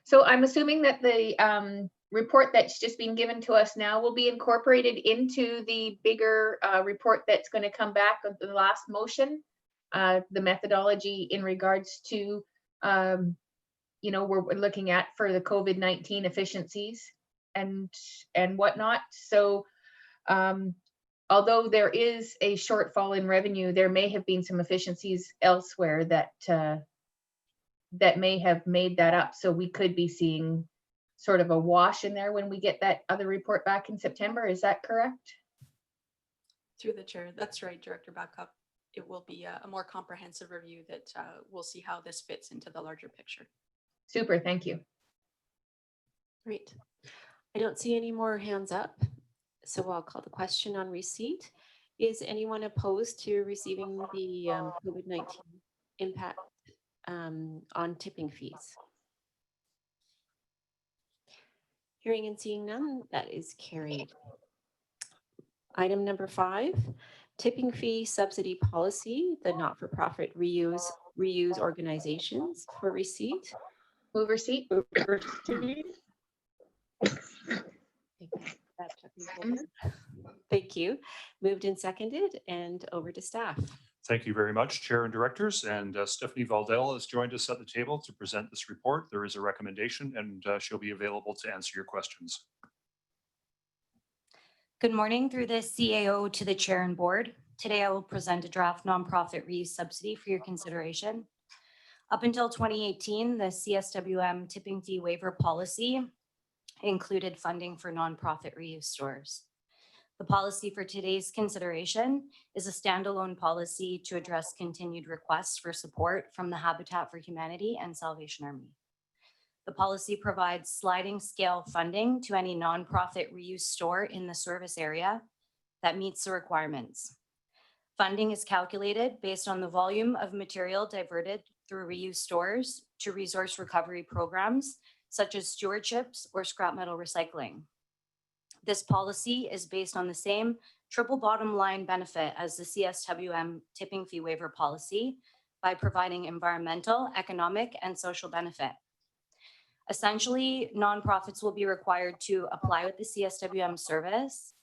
So I'm assuming that the report that's just been given to us now will be incorporated into the bigger report that's going to come back of the last motion, the methodology in regards to, you know, we're looking at for the COVID-19 efficiencies and whatnot. So although there is a shortfall in revenue, there may have been some efficiencies elsewhere that that may have made that up. So we could be seeing sort of a wash in there when we get that other report back in September. Is that correct? Through the chair, that's right, Director Babcock. It will be a more comprehensive review that we'll see how this fits into the larger picture. Super, thank you. Great. I don't see any more hands up. So I'll call the question on receipt. Is anyone opposed to receiving the COVID-19 impact on tipping fees? Hearing and seeing none, that is carried. Item number 5, tipping fee subsidy policy, the not-for-profit reuse organizations for receipt. Move receipt. Move receipt. Thank you. Moved and seconded, and over to staff. Thank you very much, Chair and Directors. And Stephanie Valdell has joined us at the table to present this report. There is a recommendation, and she'll be available to answer your questions. Good morning through the CAO to the Chair and Board. Today I will present a draft nonprofit reuse subsidy for your consideration. Up until 2018, the CSWM tipping fee waiver policy included funding for nonprofit reuse stores. The policy for today's consideration is a standalone policy to address continued requests for support from the Habitat for Humanity and Salvation Army. The policy provides sliding scale funding to any nonprofit reuse store in the service area that meets the requirements. Funding is calculated based on the volume of material diverted through reuse stores to resource recovery programs such as stewardships or scrap metal recycling. This policy is based on the same triple bottom line benefit as the CSWM tipping fee waiver policy by providing environmental, economic, and social benefit. Essentially, nonprofits will be required to apply with the CSWM service,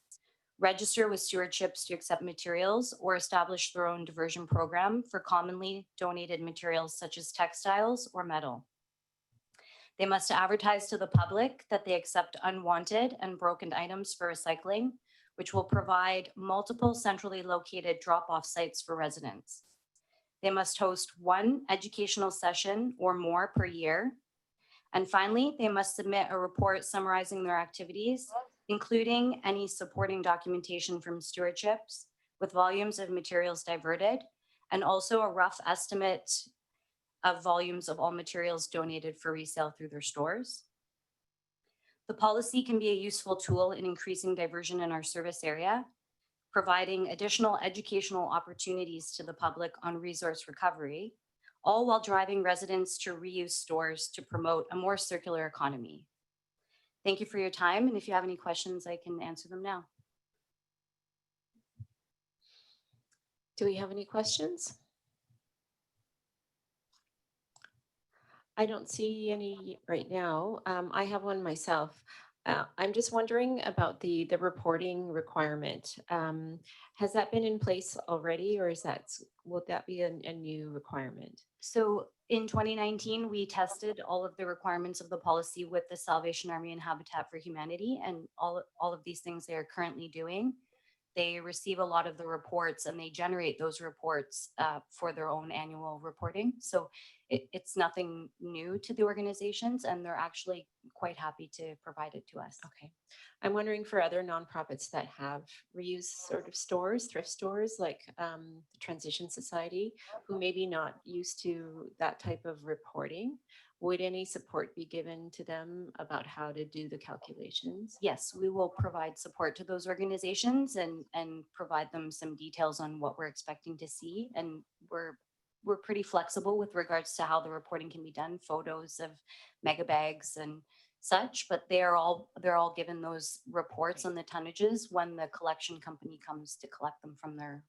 register with stewardships to accept materials, or establish their own diversion program for commonly donated materials such as textiles or metal. They must advertise to the public that they accept unwanted and broken items for recycling, which will provide multiple centrally located drop-off sites for residents. They must host one educational session or more per year. And finally, they must submit a report summarizing their activities, including any supporting documentation from stewardships with volumes of materials diverted, and also a rough estimate of volumes of all materials donated for resale through their stores. The policy can be a useful tool in increasing diversion in our service area, providing additional educational opportunities to the public on resource recovery, all while driving residents to reuse stores to promote a more circular economy. Thank you for your time, and if you have any questions, I can answer them now. Do we have any questions? I don't see any right now. I have one myself. I'm just wondering about the reporting requirement. Has that been in place already, or will that be a new requirement? So in 2019, we tested all of the requirements of the policy with the Salvation Army and Habitat for Humanity, and all of these things they are currently doing. They receive a lot of the reports and they generate those reports for their own annual reporting. So it's nothing new to the organizations, and they're actually quite happy to provide it to us. Okay. I'm wondering for other nonprofits that have reuse sort of stores, thrift stores, like the Transition Society, who may be not used to that type of reporting, would any support be given to them about how to do the calculations? Yes, we will provide support to those organizations and provide them some details on what we're expecting to see. And we're pretty flexible with regards to how the reporting can be done, photos of mega bags and such, but they're all given those reports on the tonnages when the collection company comes to collect them from the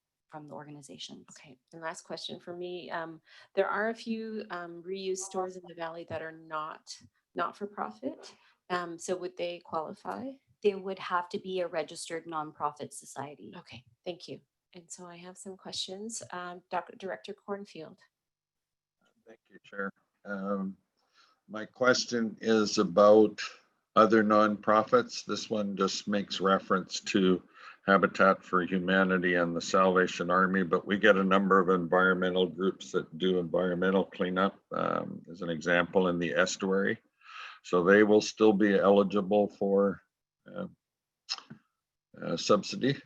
organizations. Okay, and last question for me. There are a few reuse stores in the valley that are not for profit. So would they qualify? They would have to be a registered nonprofit society. Okay, thank you. And so I have some questions. Director Cornfield. Thank you, Chair. My question is about other nonprofits. This one just makes reference to Habitat for Humanity and the Salvation Army, but we get a number of environmental groups that do environmental cleanup, as an example, in the estuary. So they will still be eligible for subsidy.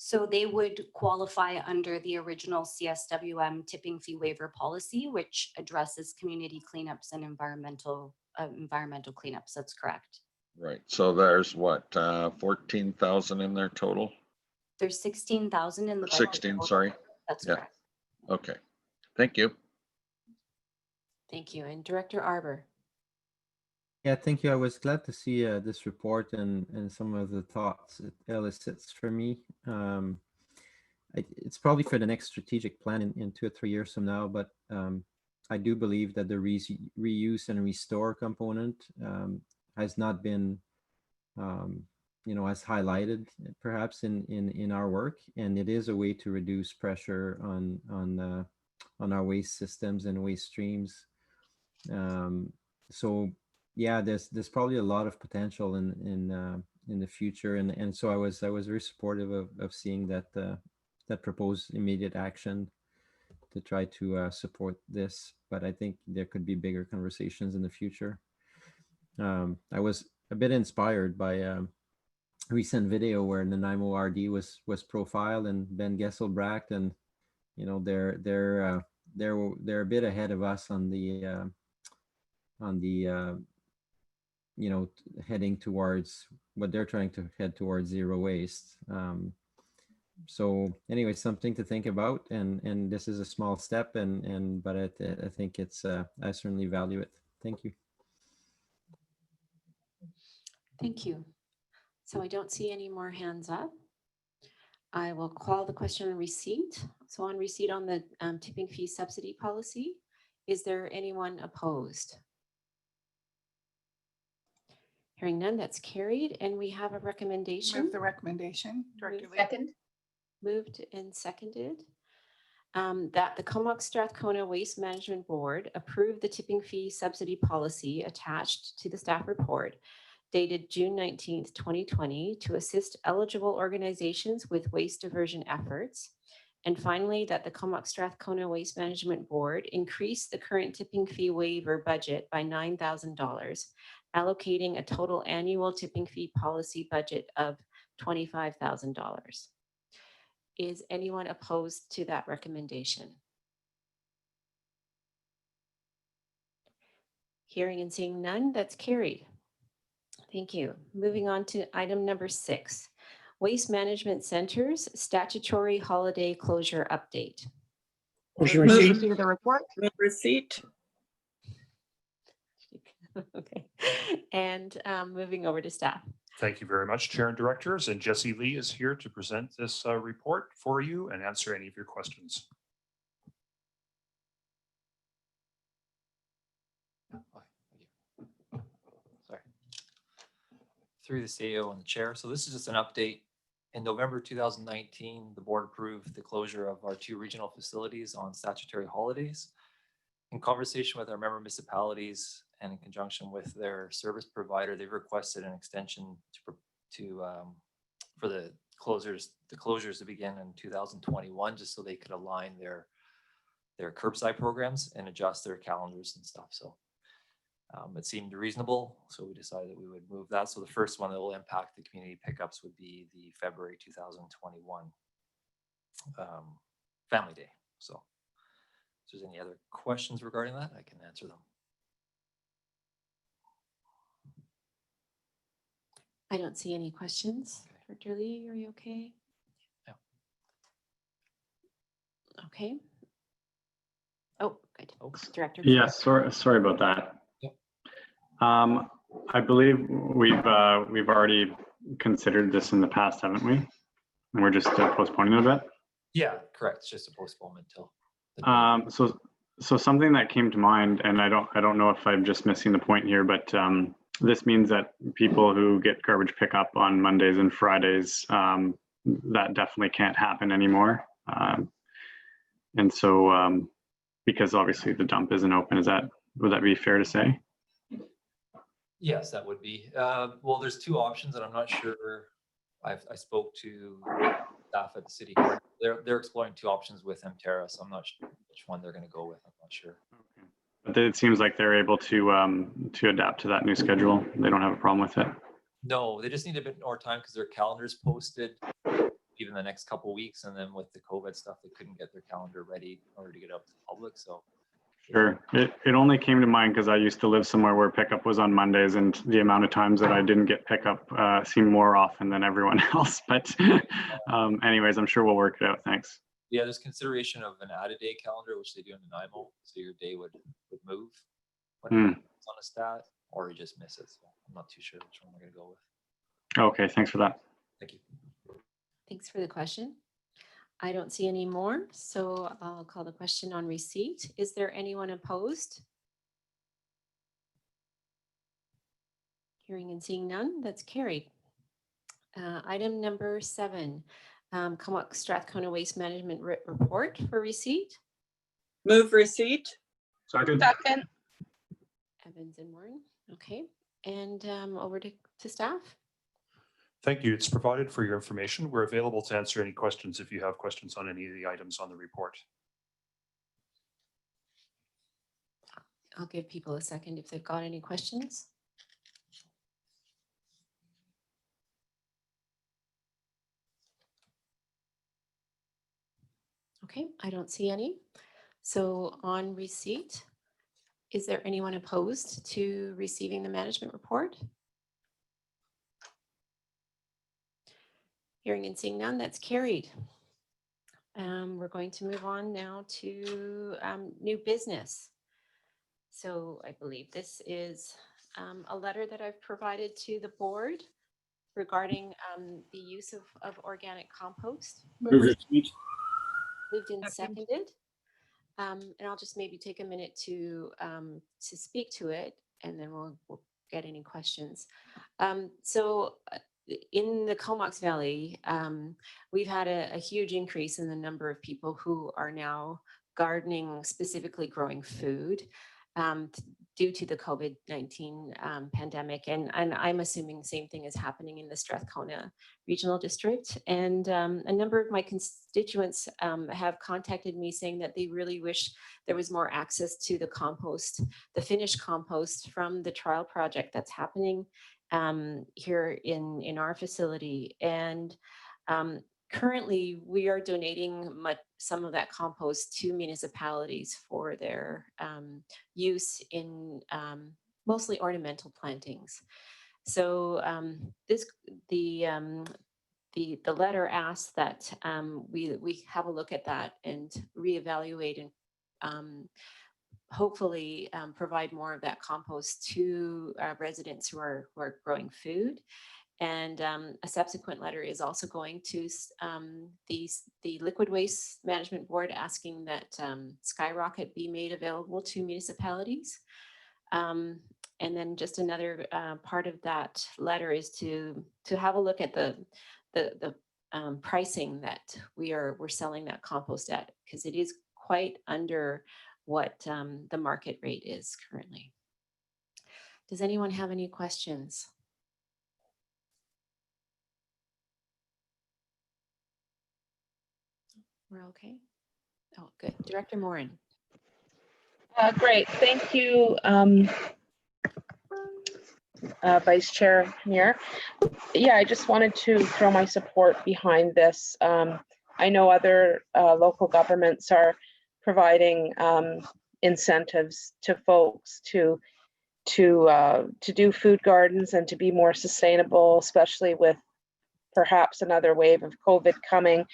So they would qualify under the original CSWM tipping fee waiver policy, which addresses community cleanups and environmental cleanups. That's correct. Right. So there's what, 14,000 in there total? There's 16,000 in the budget 16, total. sorry. That's Yeah. correct. Okay. Thank you. Thank you. And Director Arbor. Yeah, thank you. I was glad to see this report and some of the thoughts it elicits for me. It's probably for the next strategic plan in 2 or 3 years from now, but I do believe that the reuse and restore component has not been, as highlighted perhaps in our work, and it is a way to reduce pressure on our waste systems and waste streams. So yeah, there's probably a lot of potential in the future, and so I was very supportive of seeing that proposed immediate action to try to support this. But I think there could be bigger conversations in the future. I was a bit inspired by a recent video where Nanaimo RD was profiled, and Ben Gesselbracht, and they're a bit ahead of us on the heading towards what they're trying to head towards, zero waste. So anyway, something to think about, and this is a small step, but I think it's I certainly value it. Thank you. Thank you. So I don't see any more hands up. I will call the question on receipt. So on receipt on the tipping fee subsidy policy, is there anyone opposed? Hearing none, that's carried, and we have a recommendation. Move the recommendation. Director Lee. Second. Moved and seconded. That the Comox Strathcona Waste Management Board approve the tipping fee subsidy policy attached to the staff report dated June 19th, 2020 to assist eligible organizations with waste diversion efforts. And finally, that the Comox Strathcona Waste Management Board increase the current tipping fee waiver budget by $9,000, allocating a total annual tipping fee policy budget of $25,000. Is anyone opposed to that recommendation? Hearing and seeing none, that's carried. Thank you. Moving on to item number 6, Waste Management Centers Statutory Holiday Closure Update. Motion receipt. The report. Move receipt. Okay. And moving over to staff. Thank you very much, Chair and Directors. And Jessie Lee is here to present this report for you and answer any of your questions. Sorry. Through the CEO and the Chair. So this is just an update. In November 2019, the board approved the closure of our 2 regional facilities on statutory holidays. In conversation with our member municipalities and in conjunction with their service provider, they've requested an extension for the closures to begin in 2021, just so they could align their curbside programs and adjust their calendars and stuff. So it seemed reasonable, so we decided that we would move that. So the first one that will impact the community pickups would be the February 2021 Family Day. So if there's any other questions regarding that, I can answer them. I don't see any questions. Director Lee, are you okay? Yeah. Okay. Oh, good. Director. Yes, sorry about that. Yep. I believe we've already considered this in the past, haven't we? And we're just postponing it a bit. Yeah, correct. It's just a postponement till. So something that came to mind, and I don't know if I'm just missing the point here, but this means that people who get garbage pickup on Mondays and Fridays, that definitely can't happen anymore. And so, because obviously the dump isn't open, would that be fair to say? Yes, that would be. Well, there's 2 options, and I'm not sure. I spoke to staff at the city court. They're exploring 2 options with Mterra, so I'm not sure which one they're going to go with. I'm not sure. But it seems like they're able to adapt to that new schedule. They don't have a problem with it. No, they just need a bit more time because their calendar's posted even the next couple of weeks, and then with the COVID stuff, they couldn't get their calendar ready in order to get out to the public. So Sure. It only came to mind because I used to live somewhere where pickup was on Mondays, and the amount of times that I didn't get pickup seemed more often than everyone else. But anyways, I'm sure we'll work it out. Thanks. yeah, there's consideration of an added day calendar, which they do in Nanaimo, so your day would move when it's on a stat, or you just miss it. So I'm not too sure which one we're going to go with. Okay, thanks for that. Thank you. Thanks for the question. I don't see any more, so I'll call the question on receipt. Is there anyone opposed? Hearing and seeing none, that's carried. Item number 7, Comox Strathcona Waste Management Report for receipt. Move receipt. Second. Second. Evans and Warren. Okay, and over to staff. Thank you. It's provided for your information. We're available to answer any questions if you have questions on any of the items on the report. I'll give people a second if they've got any questions. Okay, I don't see any. So on receipt, is there anyone opposed to receiving the management report? Hearing and seeing none, that's carried. We're going to move on now to new business. So I believe this is a letter that I've provided to the board regarding the use of organic compost. Moved and seconded. And I'll just maybe take a minute to speak to it, and then we'll get any questions. So in the Comox Valley, we've had a huge increase in the number of people who are now gardening, specifically growing food, due to the COVID-19 pandemic. And I'm assuming the same thing is happening in the Strathcona Regional District. And a number of my constituents have contacted me saying that they really wish there was more access to the compost, the finished compost from the trial project that's happening here in our facility. And currently, we are donating some of that compost to municipalities for their use in mostly ornamental plantings. So the letter asks that we have a look at that and reevaluate and hopefully provide more of that compost to residents who are growing food. And a subsequent letter is also going to the Liquid Waste Management Board, asking that Skyrocket be made available to municipalities. And then just another part of that letter is to have a look at the pricing that we're selling that compost at, because it is quite under what the market rate is currently. Does anyone have any questions? We're okay? Oh, good. Director Morin. Great, thank you, Vice Chair Muir. Yeah, I just wanted to throw my support behind this. I know other local governments are providing incentives to folks to do food gardens and to be more sustainable, especially with perhaps another wave of COVID coming.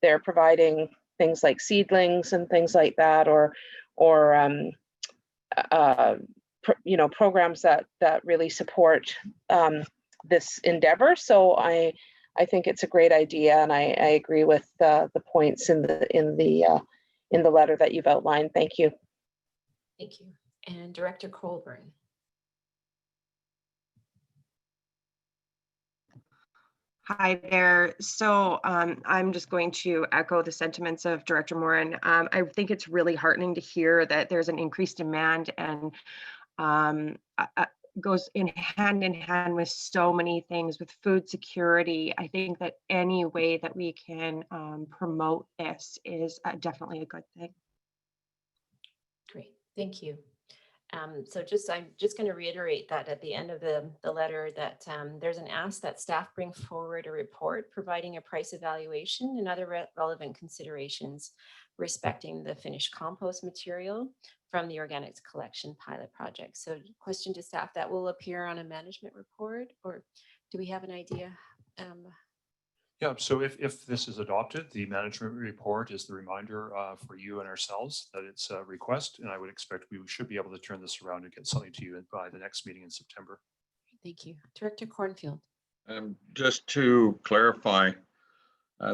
They're providing things like seedlings and things like that, or programs that really support this endeavor. So I think it's a great idea, and I agree with the points in the letter that you've outlined. Thank you. Thank you. And Director Colburn. Hi there. So I'm just going to echo the sentiments of Director Morin. I think it's really heartening to hear that there's an increased demand, and goes in hand with so many things, with food security. I think that any way that we can promote this is definitely a good thing. Great, thank you. I'm just going to reiterate that at the end of the letter that there's an ask that staff bring forward a report providing a price evaluation and other relevant considerations respecting the finished compost material from the organics collection pilot project. So question to staff, that will appear on a management report, or do we have an idea? Yeah, so if this is adopted, the management report is the reminder for you and ourselves that it's a request, and I would expect we should be able to turn this around and get something to you by the next meeting in September. Thank you. Director Cornfield. Just to clarify,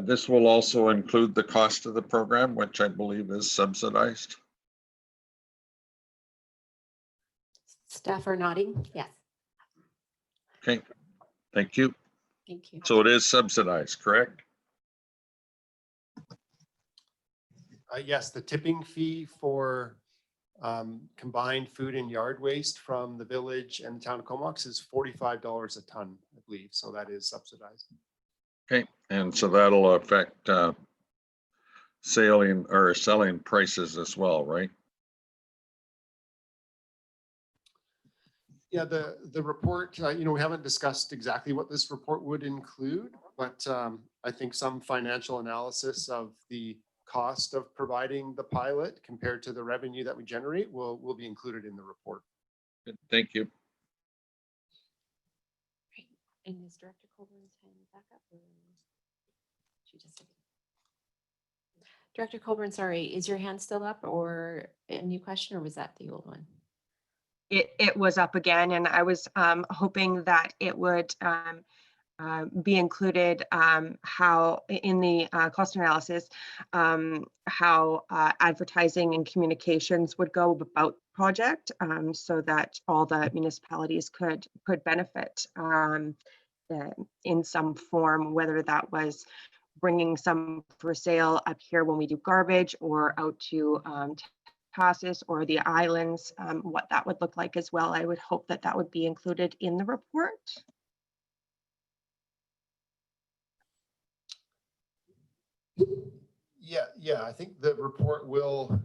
this will also include the cost of the program, which I believe is subsidized. Staff are nodding. Yes. Okay, thank you. Thank you. So it is subsidized, correct? Yes, the tipping fee for combined food and yard waste from the village and the town of Comox is $45 a ton, I believe. So that is subsidized. Okay, and so that'll affect selling prices as well, right? Yeah, the report, we haven't discussed exactly what this report would include, but I think some financial analysis of the cost of providing the pilot compared to the revenue that we generate will be included in the report. Good, thank you. Great. And is Director Colburn's hand back up? Or she just Director Colburn, sorry, is your hand still up, or a new question, or was that the old one? It was up again, and I was hoping that it would be included how in the cost analysis, how advertising and communications would go about project, so that all the municipalities could benefit. in some form, whether that was bringing some for sale up here when we do garbage or out to Tassos or the islands, what that would look like as well. I would hope that that would be included in the report. Yeah, I think the report will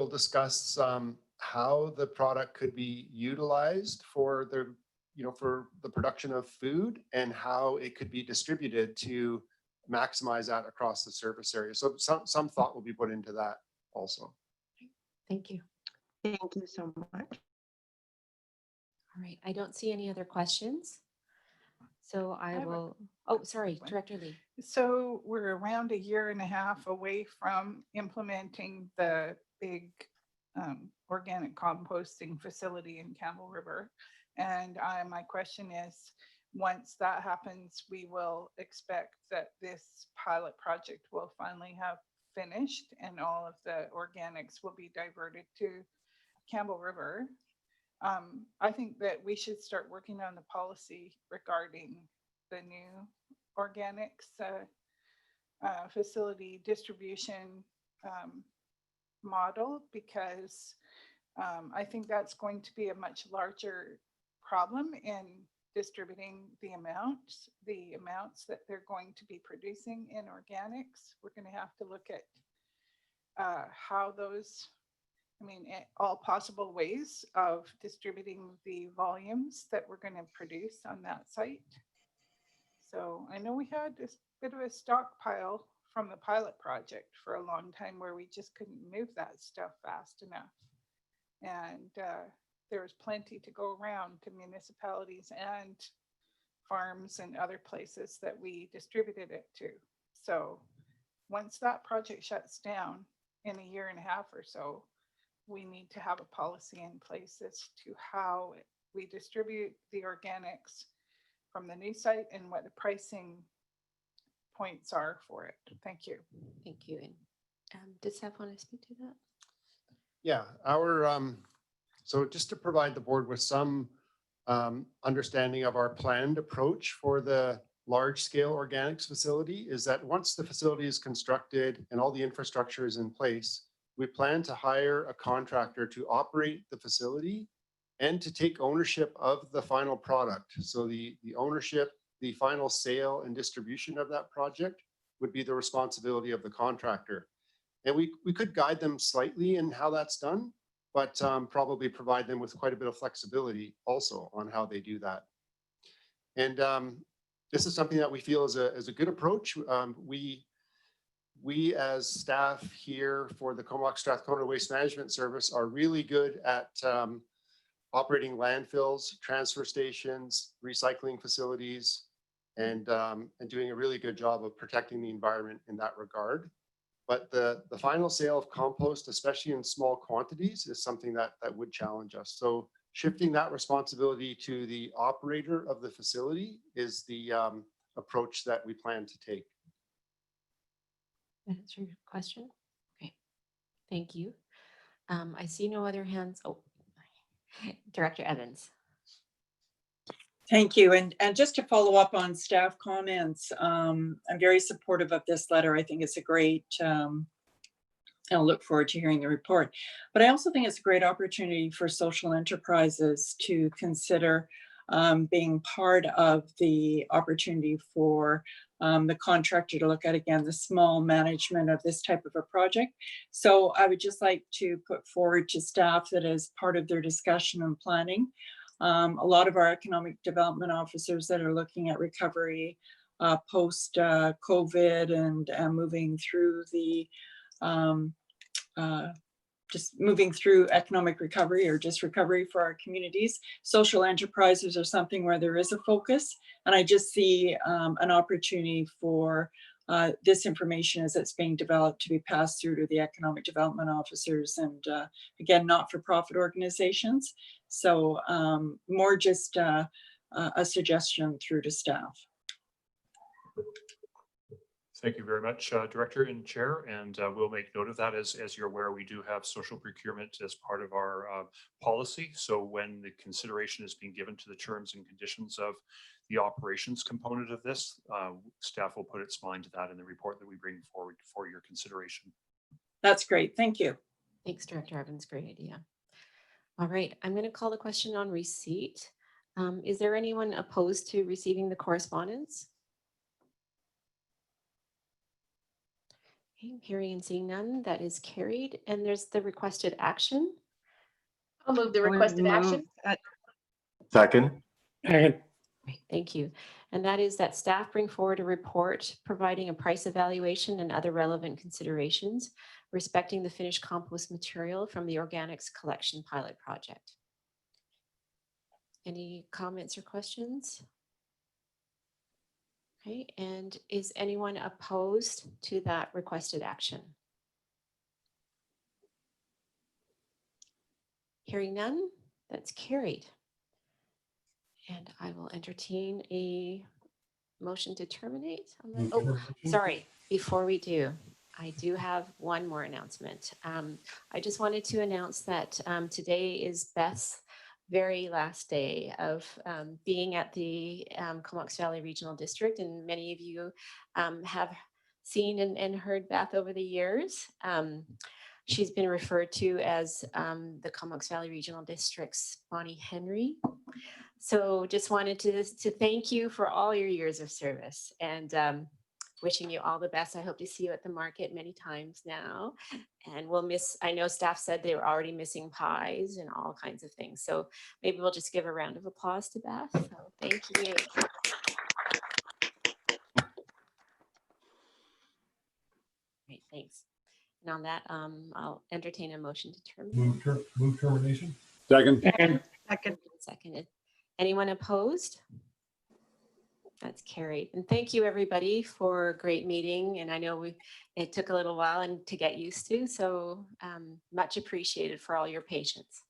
discuss how the product could be utilized for the, for the production of food and how it could be distributed to maximize that across the surface area. So some thought will be put into that also. Thank you. Thank you so much. All right, I don't see any other questions. So I will, oh, sorry, Director Lee. So we're around a year and a half away from implementing the big organic composting facility in Campbell River. And my question is, once that happens, we will expect that this pilot project will finally have finished and all of the organics will be diverted to Campbell River. I think that we should start working on the policy regarding the new organics facility distribution model, because I think that's going to be a much larger problem in distributing the amounts that they're going to be producing in organics. We're going to have to look at how those, all possible ways of distributing the volumes that we're going to produce on that site. So I know we had this bit of a stockpile from the pilot project for a long time where we just couldn't move that stuff fast enough. And there was plenty to go around to municipalities and farms and other places that we distributed it to. So once that project shuts down in a year and a half or so, we need to have a policy in place as to how we distribute the organics from the new site and what the pricing points are for it. Thank you. Thank you. And does Steph want to speak to that? Yeah, so just to provide the board with some understanding of our planned approach for the large scale organics facility is that once the facility is constructed and all the infrastructure is in place, we plan to hire a contractor to operate the facility and to take ownership of the final product. So the ownership, the final sale and distribution of that project would be the responsibility of the contractor. And we could guide them slightly in how that's done, but probably provide them with quite a bit of flexibility also on how they do that. And this is something that we feel is a good approach. We as staff here for the Comox Strathcona Waste Management Service are really good at operating landfills, transfer stations, recycling facilities, and doing a really good job of protecting the environment in that regard. But the final sale of compost, especially in small quantities, is something that would challenge us. So shifting that responsibility to the operator of the facility is the approach that we plan to take. That's your question. Okay, thank you. I see no other hands. Oh, Director Evans. Thank you. And just to follow up on staff comments, I'm very supportive of this letter. I think it's a great, I'll look forward to hearing the report. But I also think it's a great opportunity for social enterprises to consider being part of the opportunity for the contractor to look at, again, the small management of this type of a project. So I would just like to put forward to staff that as part of their discussion and planning, a lot of our economic development officers that are looking at recovery post COVID and moving through the just moving through economic recovery or just recovery for our communities. Social enterprises are something where there is a focus, and I just see an opportunity for this information as it's being developed to be passed through to the economic development officers and again, not-for-profit organizations. So more just a suggestion through to staff. Thank you very much, Director and Chair, and we'll make note of that. As you're aware, we do have social procurement as part of our policy. So when the consideration is being given to the terms and conditions of the operations component of this, staff will put its mind to that in the report that we bring forward for your consideration. That's great. Thank you. Thanks, Director Evans. Great idea. All right, I'm going to call the question on receipt. Is there anyone opposed to receiving the correspondence? Okay, hearing and seeing none, that is carried. And there's the requested action. I'll move the I would requested move action. that- Second. Great, thank you. And that is that staff bring forward a report providing a price evaluation and other relevant considerations respecting the finished compost material from the organics collection pilot project. Any comments or questions? Okay, and is anyone opposed to that requested action? Hearing none, that's carried. And I will entertain a motion to terminate. Oh, sorry, before we do, I do have one more announcement. I just wanted to announce that today is Beth's very last day of being at the Comox Valley Regional District, and many of you have seen and heard Beth over the years. She's been referred to as the Comox Valley Regional District's Bonnie Henry. So just wanted to thank you for all your years of service, and wishing you all the best. I hope to see you at the market many times now. And we'll miss, I know staff said they were already missing pies and all kinds of things. So maybe we'll just give a round of applause to Beth. So thank you. Great, thanks. And on that, I'll entertain a motion to terminate. Move termination. Second. Seconded. Anyone opposed? That's carried. And thank you, everybody, for a great meeting. And I know it took a little while and to get used to, so much appreciated for all your patience.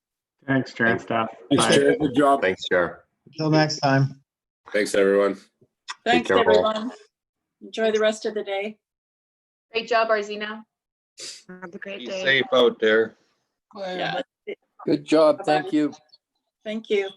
Thanks, Chair and staff. Thanks, Bye. Chair. Good job. Thanks, Chair. Until next time. Thanks, everyone. Thanks, care, all. everyone. Enjoy the rest of the day. Great job, Arzina. Have a great Be day. safe out there. Yeah. Good job. Thank you. Thank you.